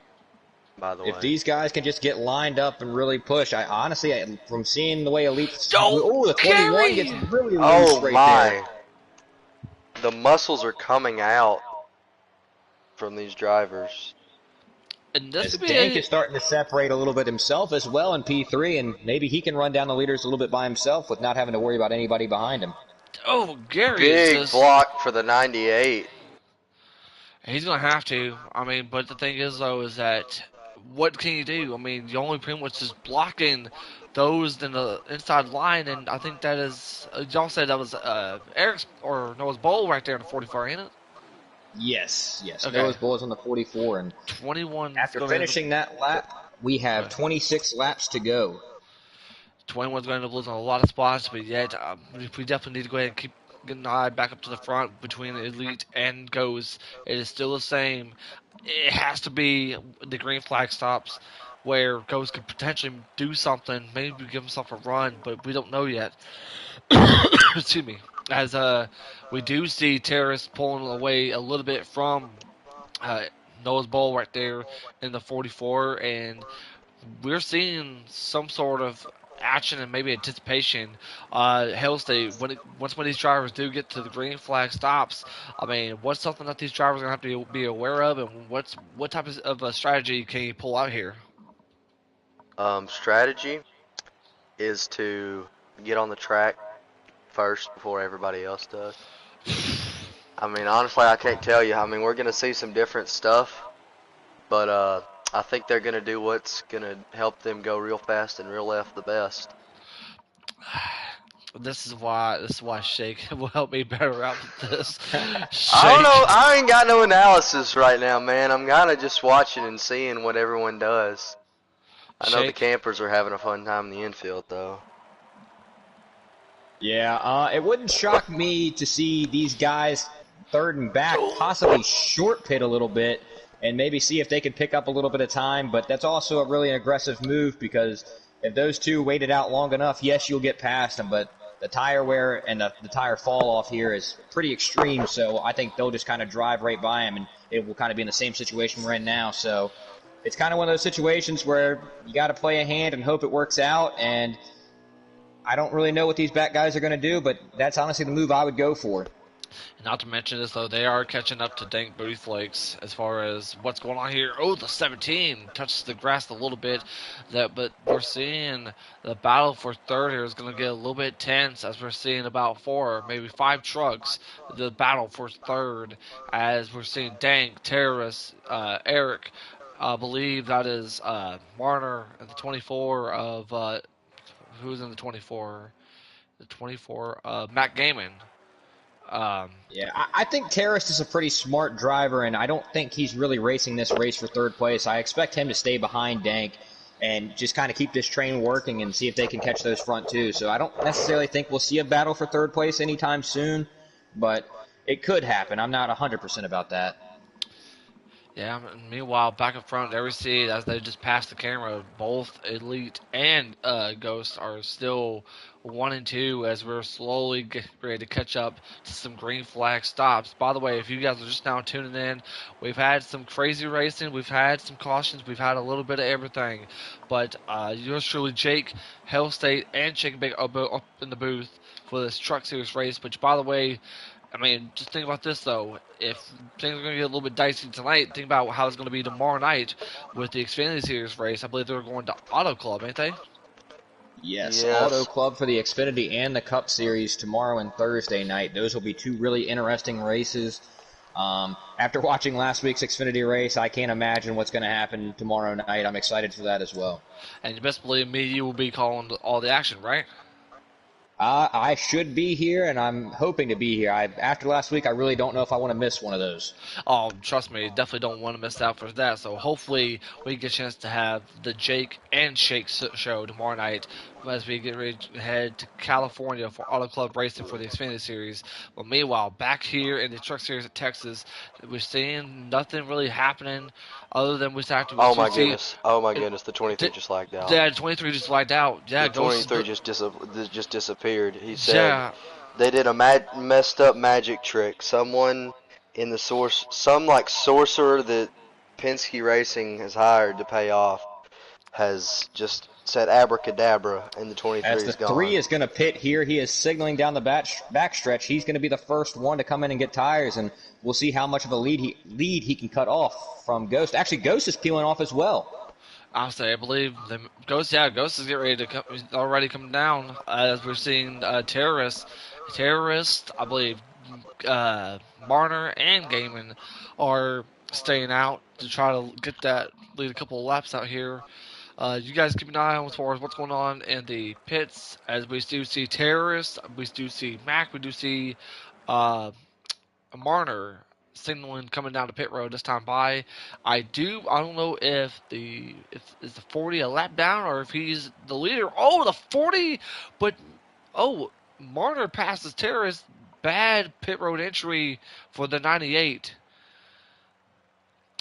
by the way. if these guys can just get lined up and really push, I honestly, from seeing the way Elite, Yo, the 21 Gary! gets really loose Oh right my! there. The muscles are coming out from these drivers. And this As could be Dank is starting to separate a little bit himself as well in P3, and maybe he can run down the leaders a little bit by himself with not having to worry about anybody behind him. Oh, Gary Big is just, block for the 98. he's going to have to. I mean, but the thing is, though, is that what can you do? I mean, the only pretty much is blocking those in the inside line, and I think that is, y'all said that was Eric's or Noah's Bowl right there in the 44, ain't it? Yes. Okay. Noah's Bowl is on the 44, and 21. after finishing that lap, we have 26 laps to go. 21's going to lose a lot of spots, but yet we definitely need to go ahead and keep getting an eye back up to the front between Elite and Goes. It is still the same. It has to be the green flag stops where Goes could potentially do something, maybe give himself a run, but we don't know yet. Excuse me. As we do see Terrace pulling away a little bit from Noah's Bowl right there in the 44, and we're seeing some sort of action and maybe anticipation. Hell State, once these drivers do get to the green flag stops, I mean, what's something that these drivers are going to have to be aware of, and what type of a strategy can you pull out here? Strategy is to get on the track first before everybody else does. I mean, honestly, I can't tell you. I mean, we're going to see some different stuff, but I think they're going to do what's going to help them go real fast and real left the best. This is why Shake will help me better out with this. I don't know. I ain't got no analysis right now, man. I'm kind of just watching and seeing what everyone does. I know the campers are having a fun time in the infield, though. Yeah, it wouldn't shock me to see these guys third and back possibly short pit a little bit and maybe see if they could pick up a little bit of time, but that's also a really aggressive move because if those two waited out long enough, yes, you'll get past them, but the tire wear and the tire fall off here is pretty extreme, so I think they'll just kind of drive right by him, and it will kind of be in the same situation we're in now, so it's kind of one of those situations where you got to play a hand and hope it works out, and I don't really know what these back guys are going to do, but that's honestly the move I would go for. Not to mention this, though, they are catching up to Dank Booty Flakes as far as what's going on here. Oh, the 17 touches the grass a little bit, but we're seeing the battle for third here is going to get a little bit tense as we're seeing about 4, maybe 5 trucks. The battle for third as we're seeing Dank, Terrace, Eric. I believe that is Marner and the 24 of who's in the 24? The 24, Matt Gaiman. Yeah, I think Terrace is a pretty smart driver, and I don't think he's really racing this race for third place. I expect him to stay behind Dank and just kind of keep this train working and see if they can catch those front two. So I don't necessarily think we'll see a battle for third place anytime soon, but it could happen. I'm not 100% about that. Yeah, meanwhile, back up front, there we see as they just passed the camera, both Elite and Ghost are still 1 and 2 as we're slowly getting ready to catch up to some green flag stops. By the way, if you guys are just now tuning in, we've had some crazy racing, we've had some cautions, we've had a little bit of everything. But yours truly, Jake, Hell State, and Chicken Bake up in the booth for this Truck Series race. Which, by the way, I mean, just think about this though. If things are going to get a little bit dicey tonight, think about how it's going to be tomorrow night with the Xfinity Series race. I believe they're going to Auto Club, ain't they? Yes, Auto Yes. Club for the Xfinity and the Cup Series tomorrow and Thursday night. Those will be two really interesting races. After watching last week's Xfinity race, I can't imagine what's going to happen tomorrow night. I'm excited for that as well. And you best believe me, you will be calling all the action, right? I should be here, and I'm hoping to be here. After last week, I really don't know if I want to miss one of those. Oh, trust me, definitely don't want to miss out for that. So hopefully we get a chance to have the Jake and Shake show tomorrow night as we get ready to head to California for Auto Club Racing for the Xfinity Series. But meanwhile, back here in the Truck Series at Texas, we're seeing nothing really happening other than we Oh do my see. goodness. Oh my It, goodness. The 23 just lagged out. yeah, 23 just lagged out. Yeah, The Ghost. 23 just disappeared. He said Yeah, they did a messed up magic trick. Someone in the source, some like sorcerer that Penske Racing has hired to pay off, has just said abracadabra, and the 23 As the is gone. 3 is going to pit here, he is signaling down the backstretch. He's going to be the first one to come in and get tires, and we'll see how much of a lead he can cut off from Ghost. Actually, Ghost is peeling off as well. I believe the Ghost. Yeah, Ghost is getting ready to come. He's already coming down as we're seeing terrorists. I believe Marner and Gaiman are staying out to try to get that lead a couple of laps out here. You guys keep an eye on as far as what's going on in the pits as we do see terrorists. We do see Mac. We do see uh, Marner signaling coming down the pit road this time by. I don't know if is the 40 a lap down or if he's the leader. Oh, the 40, but oh, Marner passes Terrace. Bad pit road entry for the 98.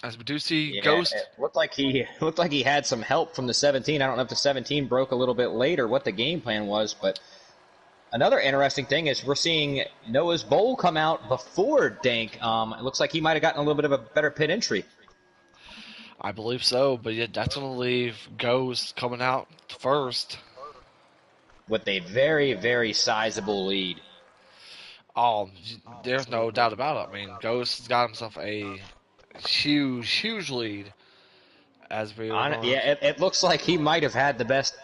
As we do see Yeah, Ghost. it looked like he had some help from the 17. I don't know if the 17 broke a little bit later, what the game plan was, but another interesting thing is we're seeing Noah's Bowl come out before Dank. It looks like he might have gotten a little bit of a better pit entry. I believe so, but yeah, that's going to leave Ghost coming out first. With a very, very sizable lead. Oh, there's no doubt about it. I mean, Ghost has got himself a huge lead as we were going. Yeah, it looks like he might have had the best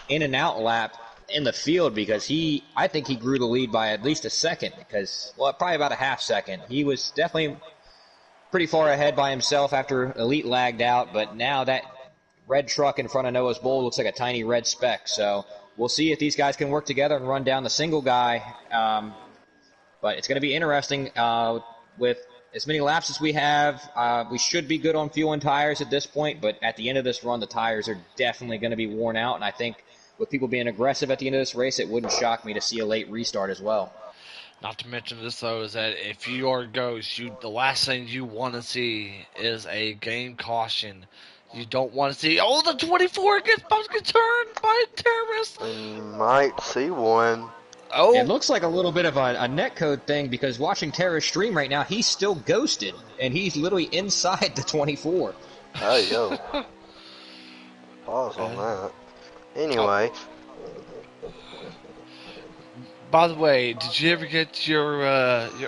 in and out lap in the field because I think he grew the lead by at least a second because, well, probably about a half second. He was definitely pretty far ahead by himself after Elite lagged out, but now that red truck in front of Noah's Bowl looks like a tiny red speck. So we'll see if these guys can work together and run down the single guy. But it's going to be interesting with as many laps as we have. We should be good on fuel and tires at this point, but at the end of this run, the tires are definitely going to be worn out. And I think with people being aggressive at the end of this race, it wouldn't shock me to see a late restart as well. Not to mention this though is that if you are Ghost, the last thing you want to see is a game caution. You don't want to see the 24 gets about to get turned by a terrorist. You might see one. Oh, It looks like a little bit of a netcode thing because watching Terra stream right now, he's still ghosted, and he's literally inside the 24. Hey, yo. Pause on that. Anyway, by the way, did you ever get your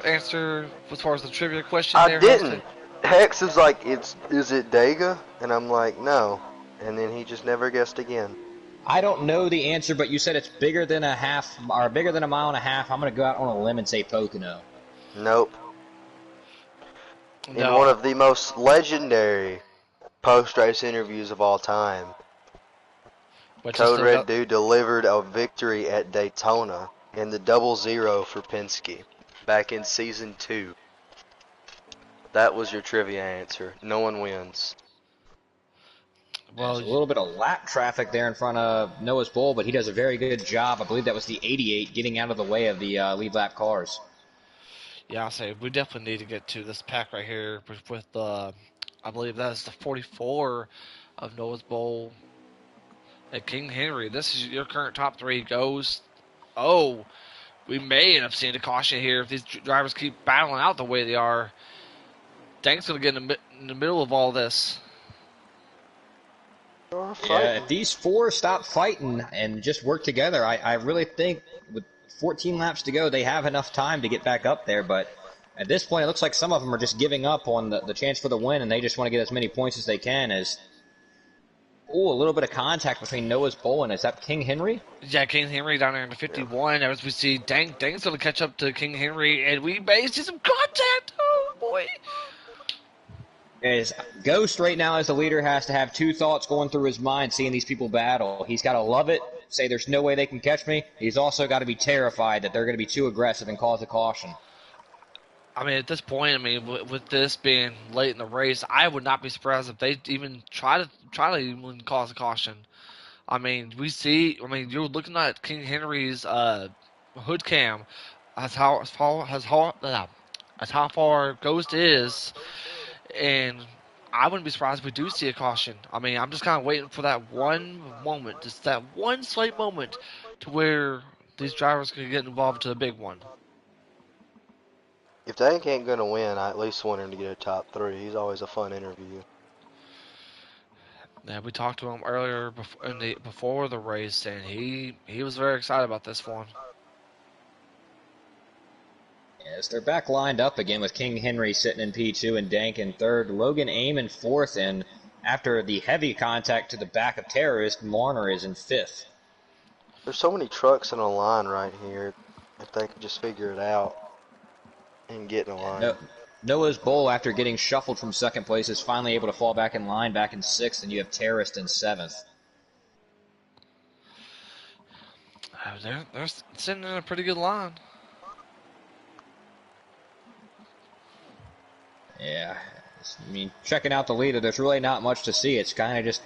answer as far as the trivia question? I there, didn't. Hex is like, is it Dega? And I'm like, no. And then he just never guessed again. I don't know the answer, but you said it's bigger than a half or bigger than a mile and a half. I'm going to go out on a limb and say Pocono. Nope. In No. one of the most legendary post-race interviews of all time, But Code Red Dude delivered a victory at Daytona in the 0-0 for Penske back in season 2. That was your trivia answer. No one wins. well, There's a little bit of lap traffic there in front of Noah's Bowl, but he does a very good job. I believe that was the 88 getting out of the way of the lead lap cars. Yeah, I'll say we definitely need to get to this pack right here with the, I believe that's the 44 of Noah's Bowl and King Henry. This is your current top three goes. Oh, we may end up seeing a caution here if these drivers keep battling out the way they are. Dank's gonna get in the middle of all this. You're Yeah, fighting. if these four stop fighting and just work together, I really think with 14 laps to go, they have enough time to get back up there. But at this point, it looks like some of them are just giving up on the chance for the win, and they just want to get as many points as they can. A little bit of contact between Noah's Bowl and is that King Henry? Yeah, King Henry down there in the 51. As we see, Dank's gonna catch up to King Henry, and we may see some contact. Oh boy. Is Ghost right now as the leader has to have two thoughts going through his mind seeing these people battle. He's got to love it, say there's no way they can catch me. He's also got to be terrified that they're going to be too aggressive and cause a caution. I mean, at this point, I mean, with this being late in the race, I would not be surprised if they even try to even cause a caution. I mean, we see. I mean, you're looking at King Henry's hood cam, as how far Ghost is, and I wouldn't be surprised if we do see a caution. I mean, I'm just kind of waiting for that one moment, just that one slight moment, to where these drivers can get involved to the big one. If Dank ain't gonna win, I at least want him to get a top three. He's always a fun interview. Yeah, we talked to him earlier before the race, and he was very excited about this one. Yes, they're back lined up again with King Henry sitting in P2 and Dank in third. Logan Aim in fourth, and after the heavy contact to the back of Terrorist, Marner is in fifth. There's so many trucks in a line right here. If they could just figure it out and get in a line. Noah's Bowl, after getting shuffled from second place, is finally able to fall back in line, back in sixth, and you have Terrorist in seventh. They're sitting in a pretty good line. Yeah, I mean, checking out the leader, there's really not much to see. It's kind of just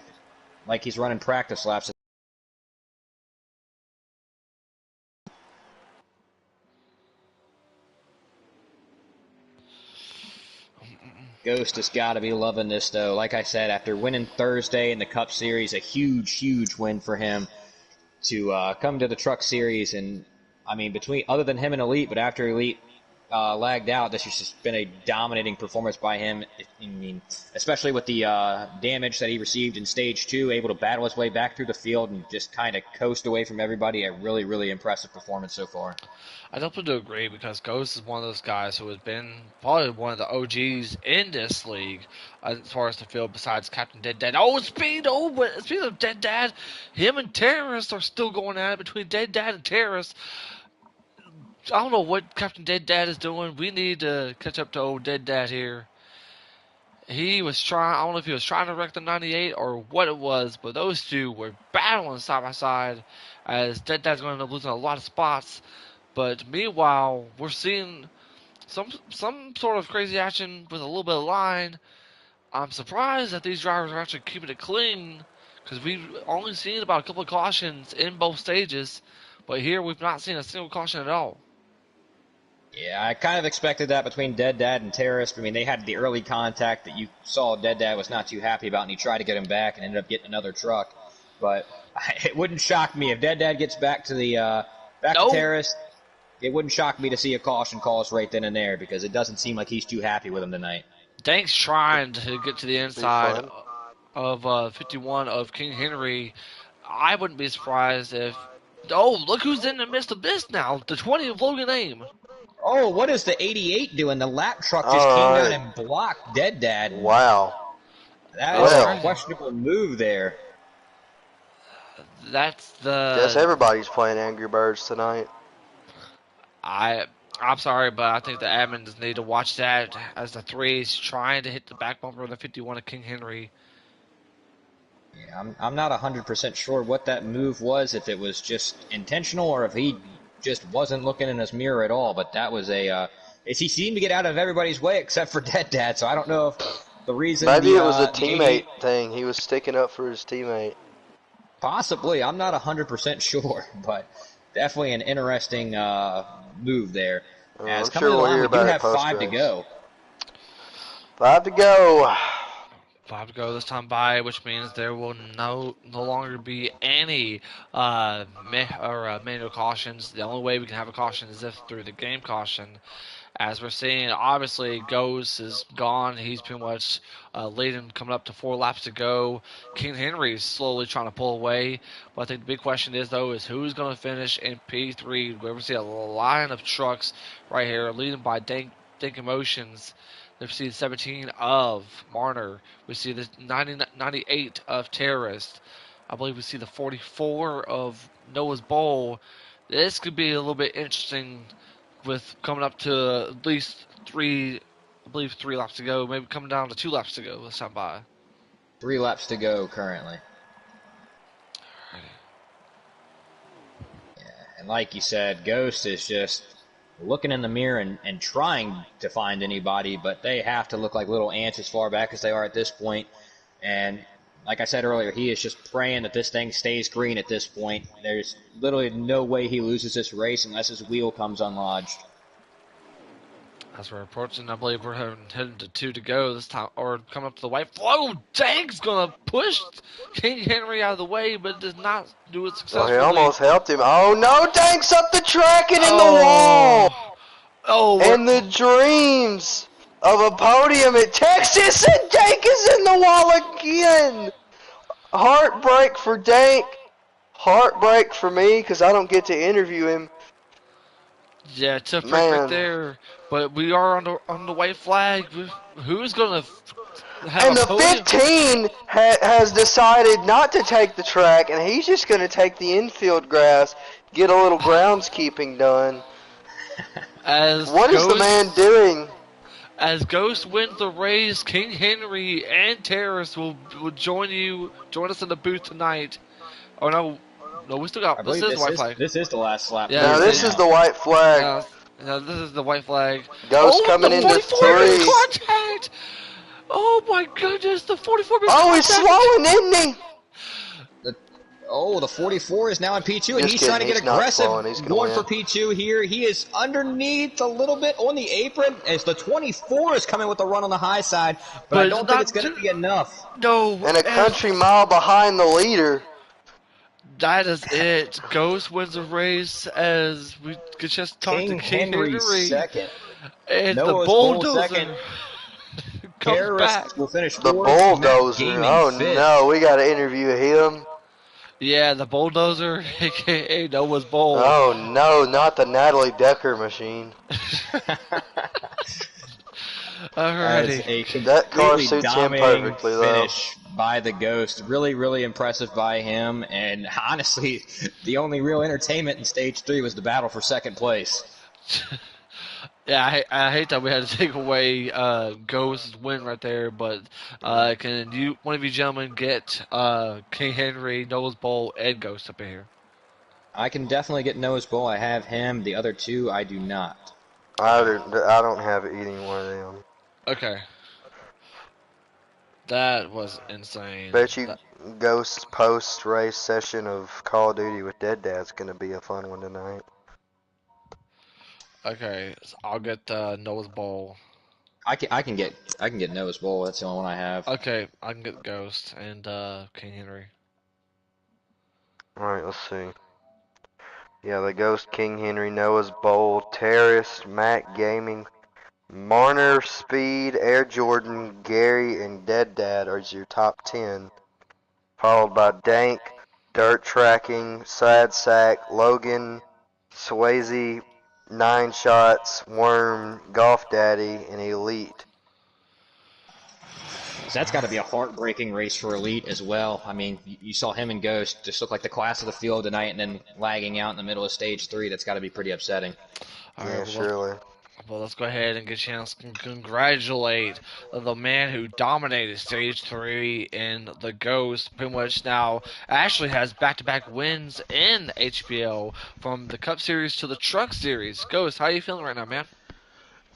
like he's running practice laps. Ghost has got to be loving this, though. Like I said, after winning Thursday in the Cup Series, a huge, huge win for him to come to the Truck Series. And, I mean, other than him and Elite, but after Elite lagged out, this has just been a dominating performance by him. I mean, especially with the damage that he received in Stage 2, able to battle his way back through the field and just kind of coast away from everybody. A really, really impressive performance so far. I definitely agree because Ghost is one of those guys who has been probably one of the OGs in this league as far as the field besides Captain Dead Dad. Oh, speed! Oh, but speaking of Dead Dad, him and Terrorist are still going at it between Dead Dad and Terrorist. I don't know what Captain Dead Dad is doing. We need to catch up to old Dead Dad here. He was trying, I don't know if he was trying to wreck the 98 or what it was, but those two were battling side by side as Dead Dad's going to end up losing a lot of spots. But meanwhile, we're seeing some sort of crazy action with a little bit of line. I'm surprised that these drivers are actually keeping it clean because we've only seen about a couple of cautions in both stages, but here we've not seen a single caution at all. Yeah, I kind of expected that between Dead Dad and Terrorist. I mean, they had the early contact that you saw Dead Dad was not too happy about, and he tried to get him back and ended up getting another truck. But it wouldn't shock me if Dead Dad gets back to the to Terrorist. It wouldn't shock me to see a caution calls right then and there because it doesn't seem like he's too happy with him tonight. Dank's trying to get to the inside of 51 of King Henry. I wouldn't be surprised if... Oh, look who's in the midst of this now. The 20 of Logan Aim. Oh, what is the 88 doing? The lap truck just came down and blocked Dead Dad. Wow. That is a questionable move there. That's the... Guess everybody's playing Angry Birds tonight. I'm sorry, but I think the admins need to watch that as the 3 is trying to hit the back bumper of the 51 of King Henry. Yeah, I'm not 100% sure what that move was, if it was just intentional or if he just wasn't looking in his mirror at all. But that was he seemed to get out of everybody's way except for Dead Dad, so I don't know if the reason... Maybe it was a teammate thing. He was sticking up for his teammate. Possibly. I'm not 100% sure, but definitely an interesting move there. As I'm coming sure to the we'll line, hear we do about it have post 5 to race. go. 5 to go. 5 to go this time by, which means there will no longer be any manual cautions. The only way we can have a caution is if through the game caution. As we're seeing, obviously, Ghost is gone. He's pretty much leading, coming up to 4 laps to go. King Henry is slowly trying to pull away. But I think the big question is, though, is who's going to finish in P3? Where we see a line of trucks right here, leading by Dink Emotions. We see the 17 of Marner. We see the 98 of Terrorist. I believe we see the 44 of Noah's Bowl. This could be a little bit interesting with coming up to at least 3 laps to go, maybe coming down to 2 laps to go this time by. 3 laps to go currently. Yeah, and like you said, Ghost is just looking in the mirror and trying to find anybody, but they have to look like little ants as far back as they are at this point. And like I said earlier, he is just praying that this thing stays green at this point. There's literally no way he loses this race unless his wheel comes unlodged. As we're approaching, I believe we're heading to 2 to go this time, or coming up to the white flag. Oh, Dank's gonna push King Henry out of the way, but does not do it Oh, he successfully. almost helped him. Oh, no. Dank's up the track and in the wall. Oh, oh, And the dreams of a podium at Texas, and Dank is in the wall again. Heartbreak for Dank. Heartbreak for me because I don't get to interview him. yeah, tough break right Man. there. But we are on the white flag. Who's gonna have And a the podium? 15 has decided not to take the track, and he's just going to take the infield grass, get a little groundskeeping done. As What is the man Ghost doing? As Ghost wins the race, King Henry and Terrace will join us in the booth tonight. Oh no, we still I got this believe is the white flag. this is the last lap Yeah, No, period this see, is now. the white flag. yeah, yeah, this is the white flag. Ghost Oh, the coming into 44 missed 3. contact. Oh my goodness, the 44 missed Oh, he's contact. slowing, isn't he? The 44 is now in P2, and Just he's kidding, trying to get he's not aggressive, slowing. He's going to going for win. P2 here. He is underneath a little bit on the apron as the 24 is coming with a run on the high side, but I But it's don't think it's not going to be enough. no. And a As country mile behind the leader. that is it. Ghost wins the race as we could just talk to King King Henry Henry. second. And the Noah's Bowl second. bulldozer comes back. Terrorists will finish The fourth. Matt bulldozer. Gaming Oh, fifth. no, we got to interview him. Yeah, the bulldozer, aka Noah's Bowl. Oh, no, not the Natalie Decker machine. As Alrighty. a That car completely suits him dominating perfectly, though. finish by the Ghost. Really, really impressive by him. And honestly, the only real entertainment in Stage 3 was the battle for second place. Yeah, I hate that we had to take away Ghost's win right there, but can one of you gentlemen get King Henry, Noah's Bowl, and Ghost up in here? I can definitely get Noah's Bowl. I have him. The other two, I do not. I don't have any one of them. Okay. That was insane. Bet you That- Ghost's post race session of Call of Duty with Dead Dad's gonna be a fun one tonight. okay, so I'll get Noah's Bowl. I can get Noah's Bowl. That's the only one I have. Okay, I can get Ghost and King Henry. Alright, let's see. Yeah, the Ghost, King Henry, Noah's Bowl, Terrorist, Mac Gaming, Marner, Speed, Air Jordan, Gary, and Dead Dad are your top 10. Followed by Dank, Dirt Tracking, Sad Sack, Logan, Swayze, Nine Shots, Worm, Golf Daddy, and Elite. So that's got to be a heartbreaking race for Elite as well. I mean, you saw him and Ghost just look like the class of the field tonight and then lagging out in the middle of Stage 3. That's got to be pretty upsetting. All Yeah, right, surely. well, let's go ahead and get a chance to congratulate the man who dominated Stage 3 in the Ghost. Pretty much now actually has back-to-back wins in HPL from the Cup Series to the Truck Series. Ghost, how you feeling right now, man?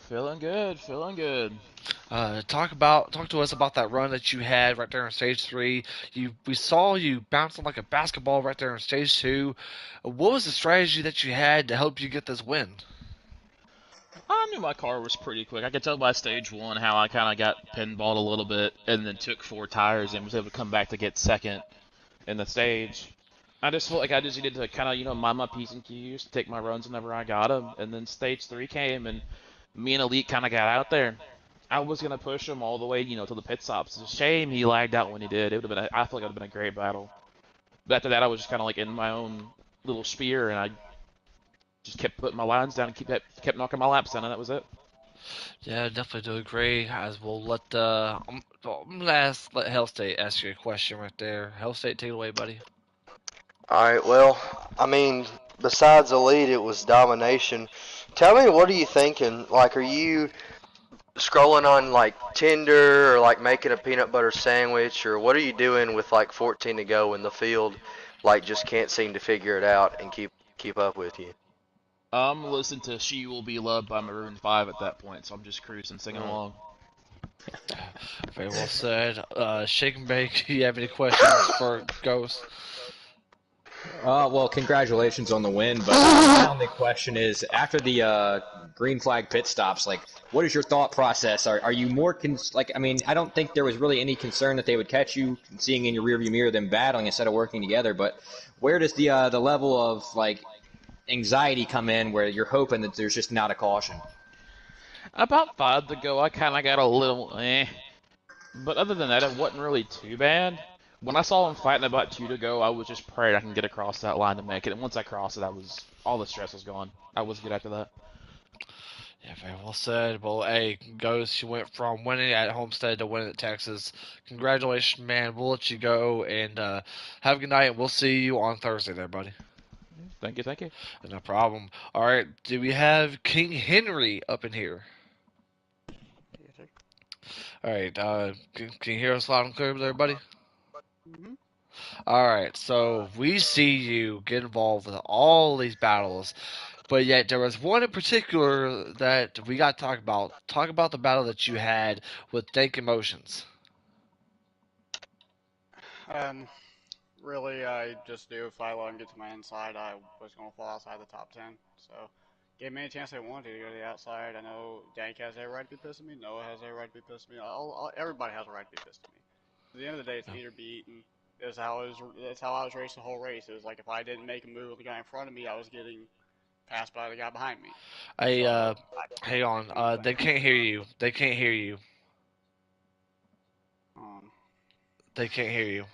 Feeling good, feeling good. Talk to us about that run that you had right there in Stage 3. We saw you bouncing like a basketball right there in Stage 2. What was the strategy that you had to help you get this win? I knew my car was pretty quick. I could tell by stage one how I kind of got pinballed a little bit, and then took 4 tires and was able to come back to get second in the stage. I just felt like I just needed to kind of, mind my P's and Q's, take my runs whenever I got them, and then stage three came, and me and Elite kind of got out there. I was gonna push him all the way, to the pit stops. It's a shame he lagged out when he did. It would have been, I feel like it would have been a great battle. But after that, I was just kind of like in my own little sphere, and I just kept putting my lines down and kept knocking my laps down, and that was it. Yeah, definitely do agree. As we'll I'm gonna let Hell State ask you a question right there. Hell State, take it away, buddy. All right. Well, I mean, besides Elite, it was domination. Tell me, what are you thinking? Like, are you scrolling on like Tinder or like making a peanut butter sandwich, or what are you doing with like 14 to go in the field? Like, just can't seem to figure it out and keep up with you. I'm listening to "She Will Be Loved" by Maroon 5 at that point, so I'm just cruising, singing Mm. along. Very well said. Shake and Bake, do you have any questions for Ghost? Well, congratulations on the win, but my only question is, after the green flag pit stops, like, what is your thought process? Are you more I mean, I don't think there was really any concern that they would catch you, seeing in your rearview mirror them battling instead of working together. But where does the level of like anxiety come in, where you're hoping that there's just not a caution? About 5 to go, I kind of got a little but other than that, it wasn't really too bad. When I saw him fighting about 2 to go, I was just praying I can get across that line to make it. And once I crossed it, all the stress was gone. I was good after that. Yeah, very well said. Well, hey, Ghost, you went from winning at Homestead to winning at Texas. Congratulations, man. We'll let you go and have a good night, and we'll see you on Thursday there, buddy. Thank you, thank you. No problem. All right, do we have King Henry up in here? All right, can you hear us loud and clear there, buddy? Mm-hmm. All right, so we see you get involved with all these battles, but yet there was one in particular that we got to talk about. Talk about the battle that you had with Dank Emotions. Um, Really, I just knew if I let him get to my inside, I was going to fall outside the top 10. So, gave me a chance I wanted to go to the outside. I know Dank has every right to be pissed at me. Noah has every right to be pissed at me. Everybody has a right to be pissed at me. At the end of the day, it's Yeah. eat or be eaten. That's how I was racing the whole race. It was like if I didn't make a move with the guy in front of me, I was getting passed by the guy behind me. Hey, So I hang couldn't on. do anything. They can't hear you. They can't hear you. Um, They can't hear you.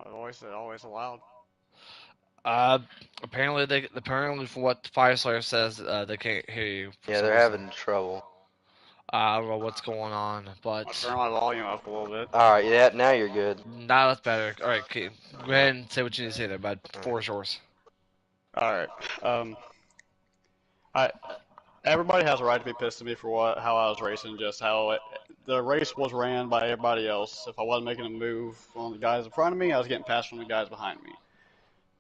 my voice is always loud. Uh, apparently from what Fire Slayer says, they can't hear you for Yeah, some they're reason. having trouble. I don't know what's going on, I'll but turn my volume up a little bit. All right, yeah, now you're good. now that's better. All right, okay, go ahead and say what you need to say there, bud. All Floor right. is yours. All right. I Everybody has a right to be pissed at me for how I was racing, just the race was ran by everybody else. If I wasn't making a move on the guys in front of me, I was getting passed from the guys behind me.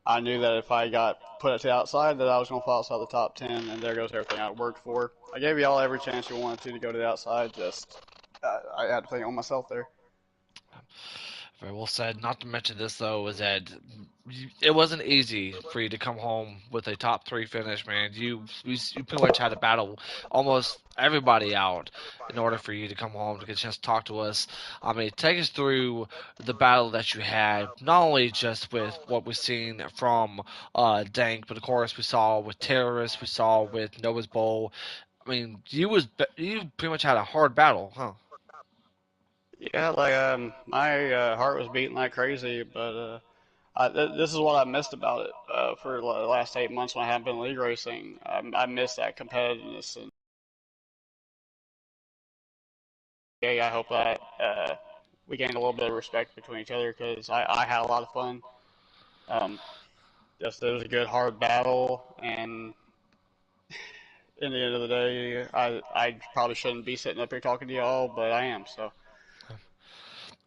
I knew that if I got put it to the outside, that I was going to fall outside the top 10, and there goes everything I worked for. I gave y'all every chance you wanted to go to the outside, just I had to think on myself there. Very well said. Not to mention this though is that it wasn't easy for you to come home with a top three finish, man. You pretty much had to battle almost everybody out in order for you to come home to get a chance to talk to us. I mean, take us through the battle that you had, not only just with what we've seen from Dank, but of course we saw with Terrorists, we saw with Noah's Bowl. I mean, you pretty much had a hard battle, huh? Yeah, like my heart was beating like crazy, but this is what I missed about it for the last 8 months when I haven't been league racing. I missed that competitiveness, and yeah, I hope that we gained a little bit of respect between each other because I had a lot of fun. Um, just it was a good hard battle, and in the end of the day, I probably shouldn't be sitting up here talking to y'all, but I am. So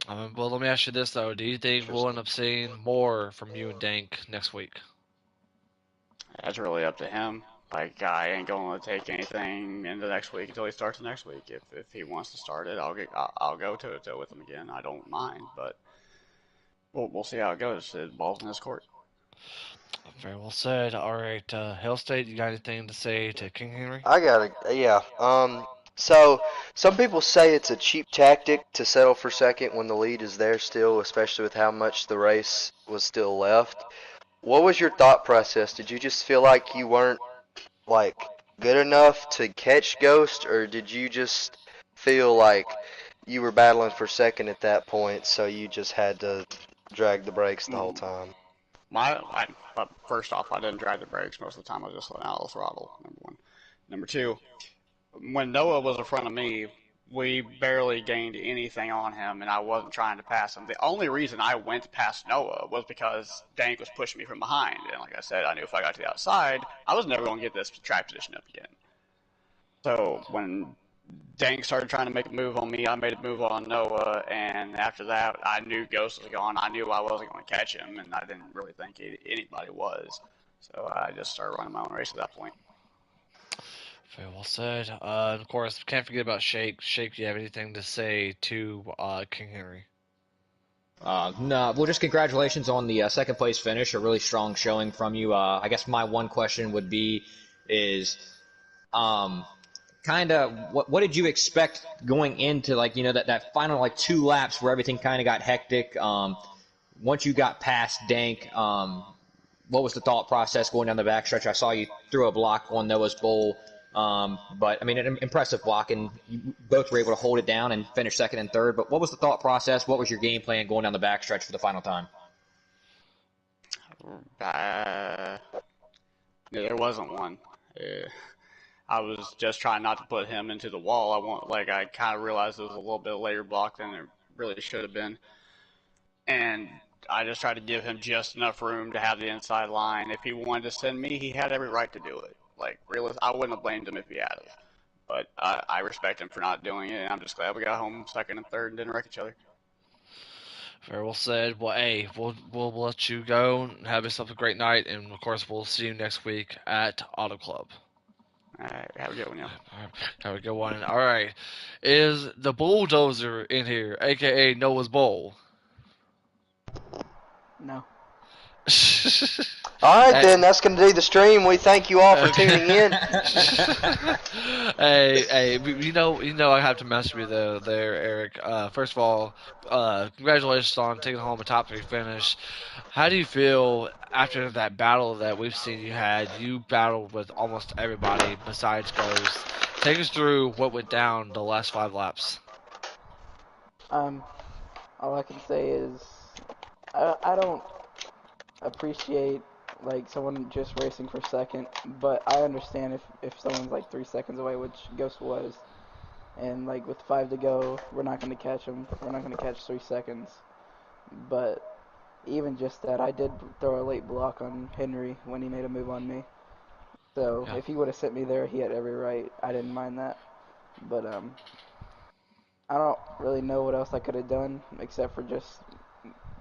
Well, let me ask you this though: do you think we'll end up seeing more from you and Dank next week? that's really up to him. Like I ain't going to take anything into next week until he starts the next week. If he wants to start it, I'll go toe to toe with him again. I don't mind, but we'll see how it goes. The ball's in his court. Very well said. All right, Hell State, you got anything to say to King Henry? I got it. Yeah. So some people say it's a cheap tactic to settle for second when the lead is there still, especially with how much the race was still left. What was your thought process? Did you just feel like you weren't like good enough to catch Ghost, or did you just feel like you were battling for second at that point, so you just had to drag the brakes the whole Mm, time? First off, I didn't drag the brakes most of the time. I was just letting out the throttle. Number one. Number two, when Noah was in front of me, we barely gained anything on him, and I wasn't trying to pass him. The only reason I went past Noah was because Dank was pushing me from behind, and like I said, I knew if I got to the outside, I was never going to get this track position up again. So when Dank started trying to make a move on me, I made a move on Noah, and after that, I knew Ghost was gone. I knew I wasn't going to catch him, and I didn't really think anybody was. So I just started running my own race at that point. Very well said. Of course, can't forget about Shake. Shake, do you have anything to say to King Henry? No, well, just congratulations on the second place finish. A really strong showing from you. I guess my one question would be, is um, kind of what did you expect going into, like, that final like 2 laps where everything kind of got hectic. Once you got past Dank, what was the thought process going down the backstretch? I saw you throw a block on Noah's Bowl, but I mean, an impressive block, and you both were able to hold it down and finish second and third. But what was the thought process? What was your game plan going down the backstretch for the final time? Uh, there wasn't one. I was just trying not to put him into the wall. I kind of realized it was a little bit later block than it really should have been, and I just tried to give him just enough room to have the inside line. If he wanted to send me, he had every right to do it. Like, really, I wouldn't have blamed him if he had it. But I respect him for not doing it, and I'm just glad we got home second and third and didn't wreck each other. Very well said. Well, hey, we'll let you go and have yourself a great night, and of course, we'll see you next week at Auto Club. All right, have a good one, y'all. All right, have a good one. All right, is the bulldozer in here, aka Noah's Bowl? No. All right, Hey, then that's going to do the stream. We thank you all for okay. tuning in. Hey, you know, I have to mess with you there, Eric. First of all, congratulations on taking home a top three finish. How do you feel after that battle that we've seen you had? You battled with almost everybody besides Ghost. Take us through what went down the last 5 laps. Um, all I can say is I don't appreciate like someone just racing for second, but I understand if someone's like 3 seconds away, which Ghost was, and like with 5 to go, we're not going to catch him. We're not going to catch 3 seconds. But even just that, I did throw a late block on Henry when he made a move on me. So Yeah. if he would have sent me there, he had every right. I didn't mind that. But I don't really know what else I could have done except for just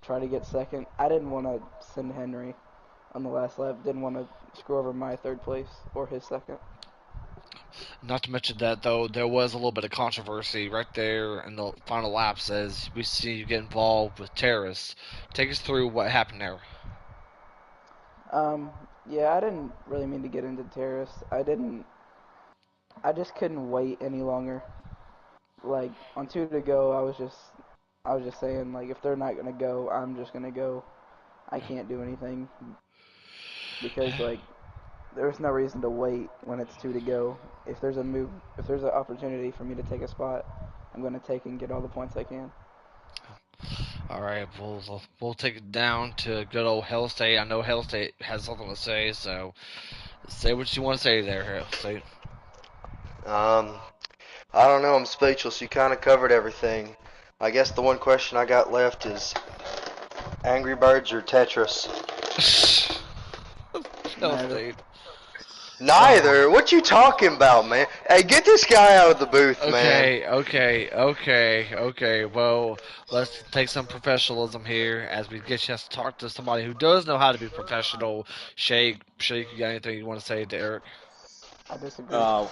try to get second. I didn't want to send Henry on the last lap. Didn't want to screw over my third place or his second. Not to mention that though, there was a little bit of controversy right there in the final laps as we see you get involved with terrorists. Take us through what happened there. Um, yeah, I didn't really mean to get into terrorists. I didn't. I just couldn't wait any longer. Like on 2 to go, I was just saying like if they're not gonna go, I'm just gonna go. I can't do anything because like there's no reason to wait when it's 2 to go. If there's a move, if there's an opportunity for me to take a spot, I'm gonna take and get all the points I can. All right, we'll take it down to good old Hell State. I know Hell State has something to say, so say what you want to say there, Hell State. Um, I don't know. I'm speechless. You kind of covered everything. I guess the one question I got left is Angry Birds or Tetris? Hell Neither. State. Neither. Oh. What you talking about, man? Hey, get this guy out of the booth, man. Okay. Well, let's take some professionalism here as we get a chance to talk to somebody who does know how to be professional. Shake, you got anything you want to say to Eric? I disagree. Uh,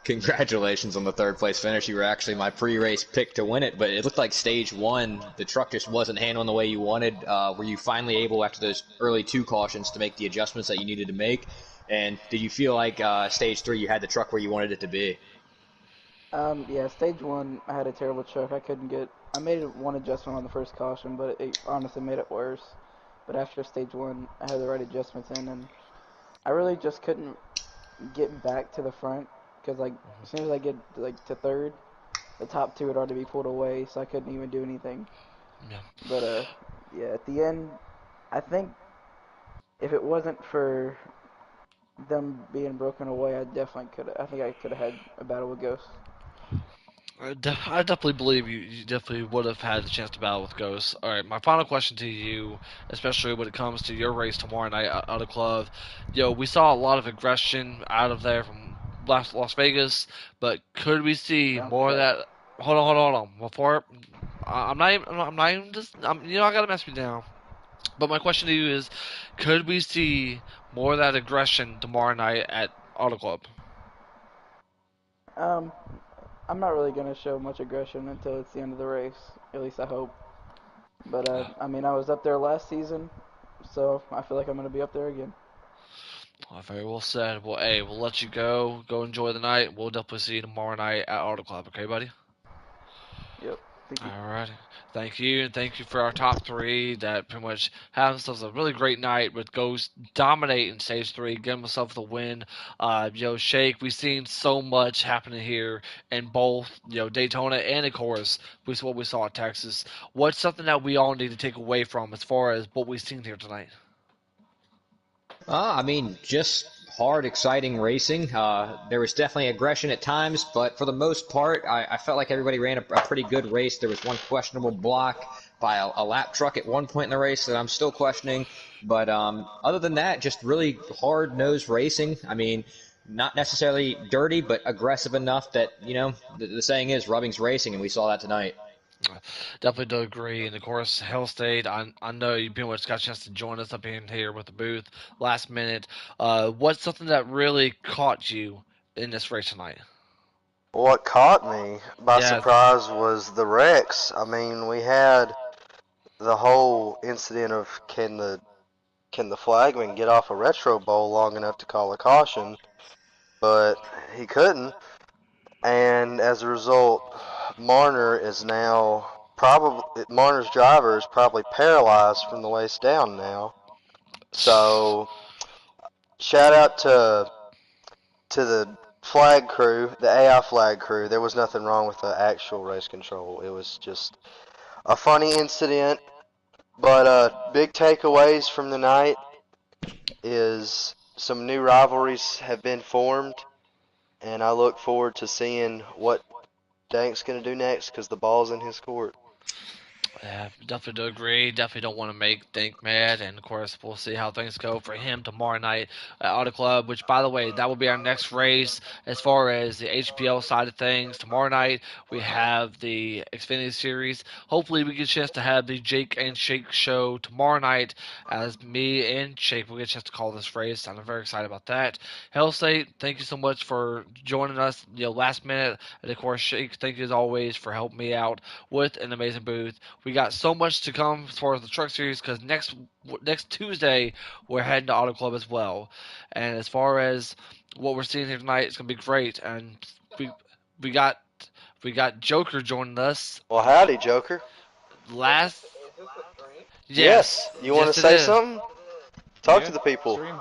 Congratulations on the third place finish. You were actually my pre-race pick to win it, but it looked like stage one, the truck just wasn't handling the way you wanted. Were you finally able, after those early two cautions, to make the adjustments that you needed to make? And did you feel like stage three, you had the truck where you wanted it to be? Yeah, stage one, I had a terrible truck. I couldn't get. I made one adjustment on the first caution, but it honestly made it worse. But after stage one, I had the right adjustments in, and I really just couldn't get back to the front because like as soon as I get like to third, the top two had already be pulled away, so I couldn't even do anything. Yeah. But yeah, at the end, I think if it wasn't for them being broken away, I definitely could. I think I could have had a battle with Ghost. I definitely believe you definitely would have had the chance to battle with Ghosts. All right, my final question to you, especially when it comes to your race tomorrow night out of club. We saw a lot of aggression out of there from Las Vegas, but could we see Bounce more of back. that? Hold on. Before I'm not even just. I gotta mess me down. But my question to you is, could we see more of that aggression tomorrow night at Auto Club? Um, I'm not really gonna show much aggression until it's the end of the race. At least I hope. But I mean, I was up there last season, so I feel like I'm gonna be up there again. Very well said. Well, hey, we'll let you go. Go enjoy the night. We'll definitely see you tomorrow night at Auto Club. Okay, buddy? Yep. Thank you. All right. Thank you, and thank you for our top three that pretty much had themselves a really great night with Ghost dominating stage three, getting himself the win. Shake, we've seen so much happening here in both, Daytona and of course, what we saw at Texas. What's something that we all need to take away from as far as what we've seen here tonight? I mean, just hard, exciting racing. There was definitely aggression at times, but for the most part, I felt like everybody ran a pretty good race. There was one questionable block by a lap truck at one point in the race that I'm still questioning. But other than that, just really hard-nosed racing. I mean, not necessarily dirty, but aggressive enough that, the saying is rubbing's racing, and we saw that tonight. Definitely do agree. And of course, Hell State, I know you pretty much got a chance to join us up in here with the booth last minute. What's something that really caught you in this race tonight? What caught me by Yeah, surprise was the wrecks. I mean, we had the whole incident of can the flagman get off a retro bowl long enough to call a caution, but he couldn't, and as a result, Marner is now probably Marner's driver is probably paralyzed from the waist down now. So shout out to the flag crew, the AI flag crew. There was nothing wrong with the actual race control. It was just a funny incident. But big takeaways from the night is some new rivalries have been formed, and I look forward to seeing what Dank's going to do next because the ball's in his court. Yeah, definitely do agree. Definitely don't want to make Dink mad, and of course we'll see how things go for him tomorrow night at Auto Club. Which, by the way, that will be our next race as far as the HPL side of things. Tomorrow night we have the Xfinity Series. Hopefully, we get a chance to have the Jake and Shake show tomorrow night, as me and Shake will get a chance to call this race. I'm very excited about that. Hell State, thank you so much for joining us. Last minute, and of course Shake, thank you as always for helping me out with an amazing booth. We got so much to come as far as the truck series because next Tuesday we're heading to Auto Club as well. And as far as what we're seeing here tonight, it's gonna be great. And we we got we got Joker joining us Well, howdy, Joker. last. Yes, Yes, you want to yes it say is. something? Talk to Yeah, the people. stream.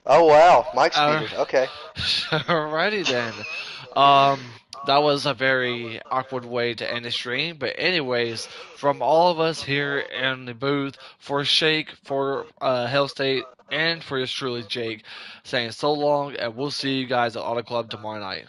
Oh wow, Mike's Uh, muted. Okay. Alrighty then. That was a very awkward way to end the stream, but anyways, from all of us here in the booth, for Shake, for Hell State, and for yours truly, Jake, saying so long, and we'll see you guys at Auto Club tomorrow night.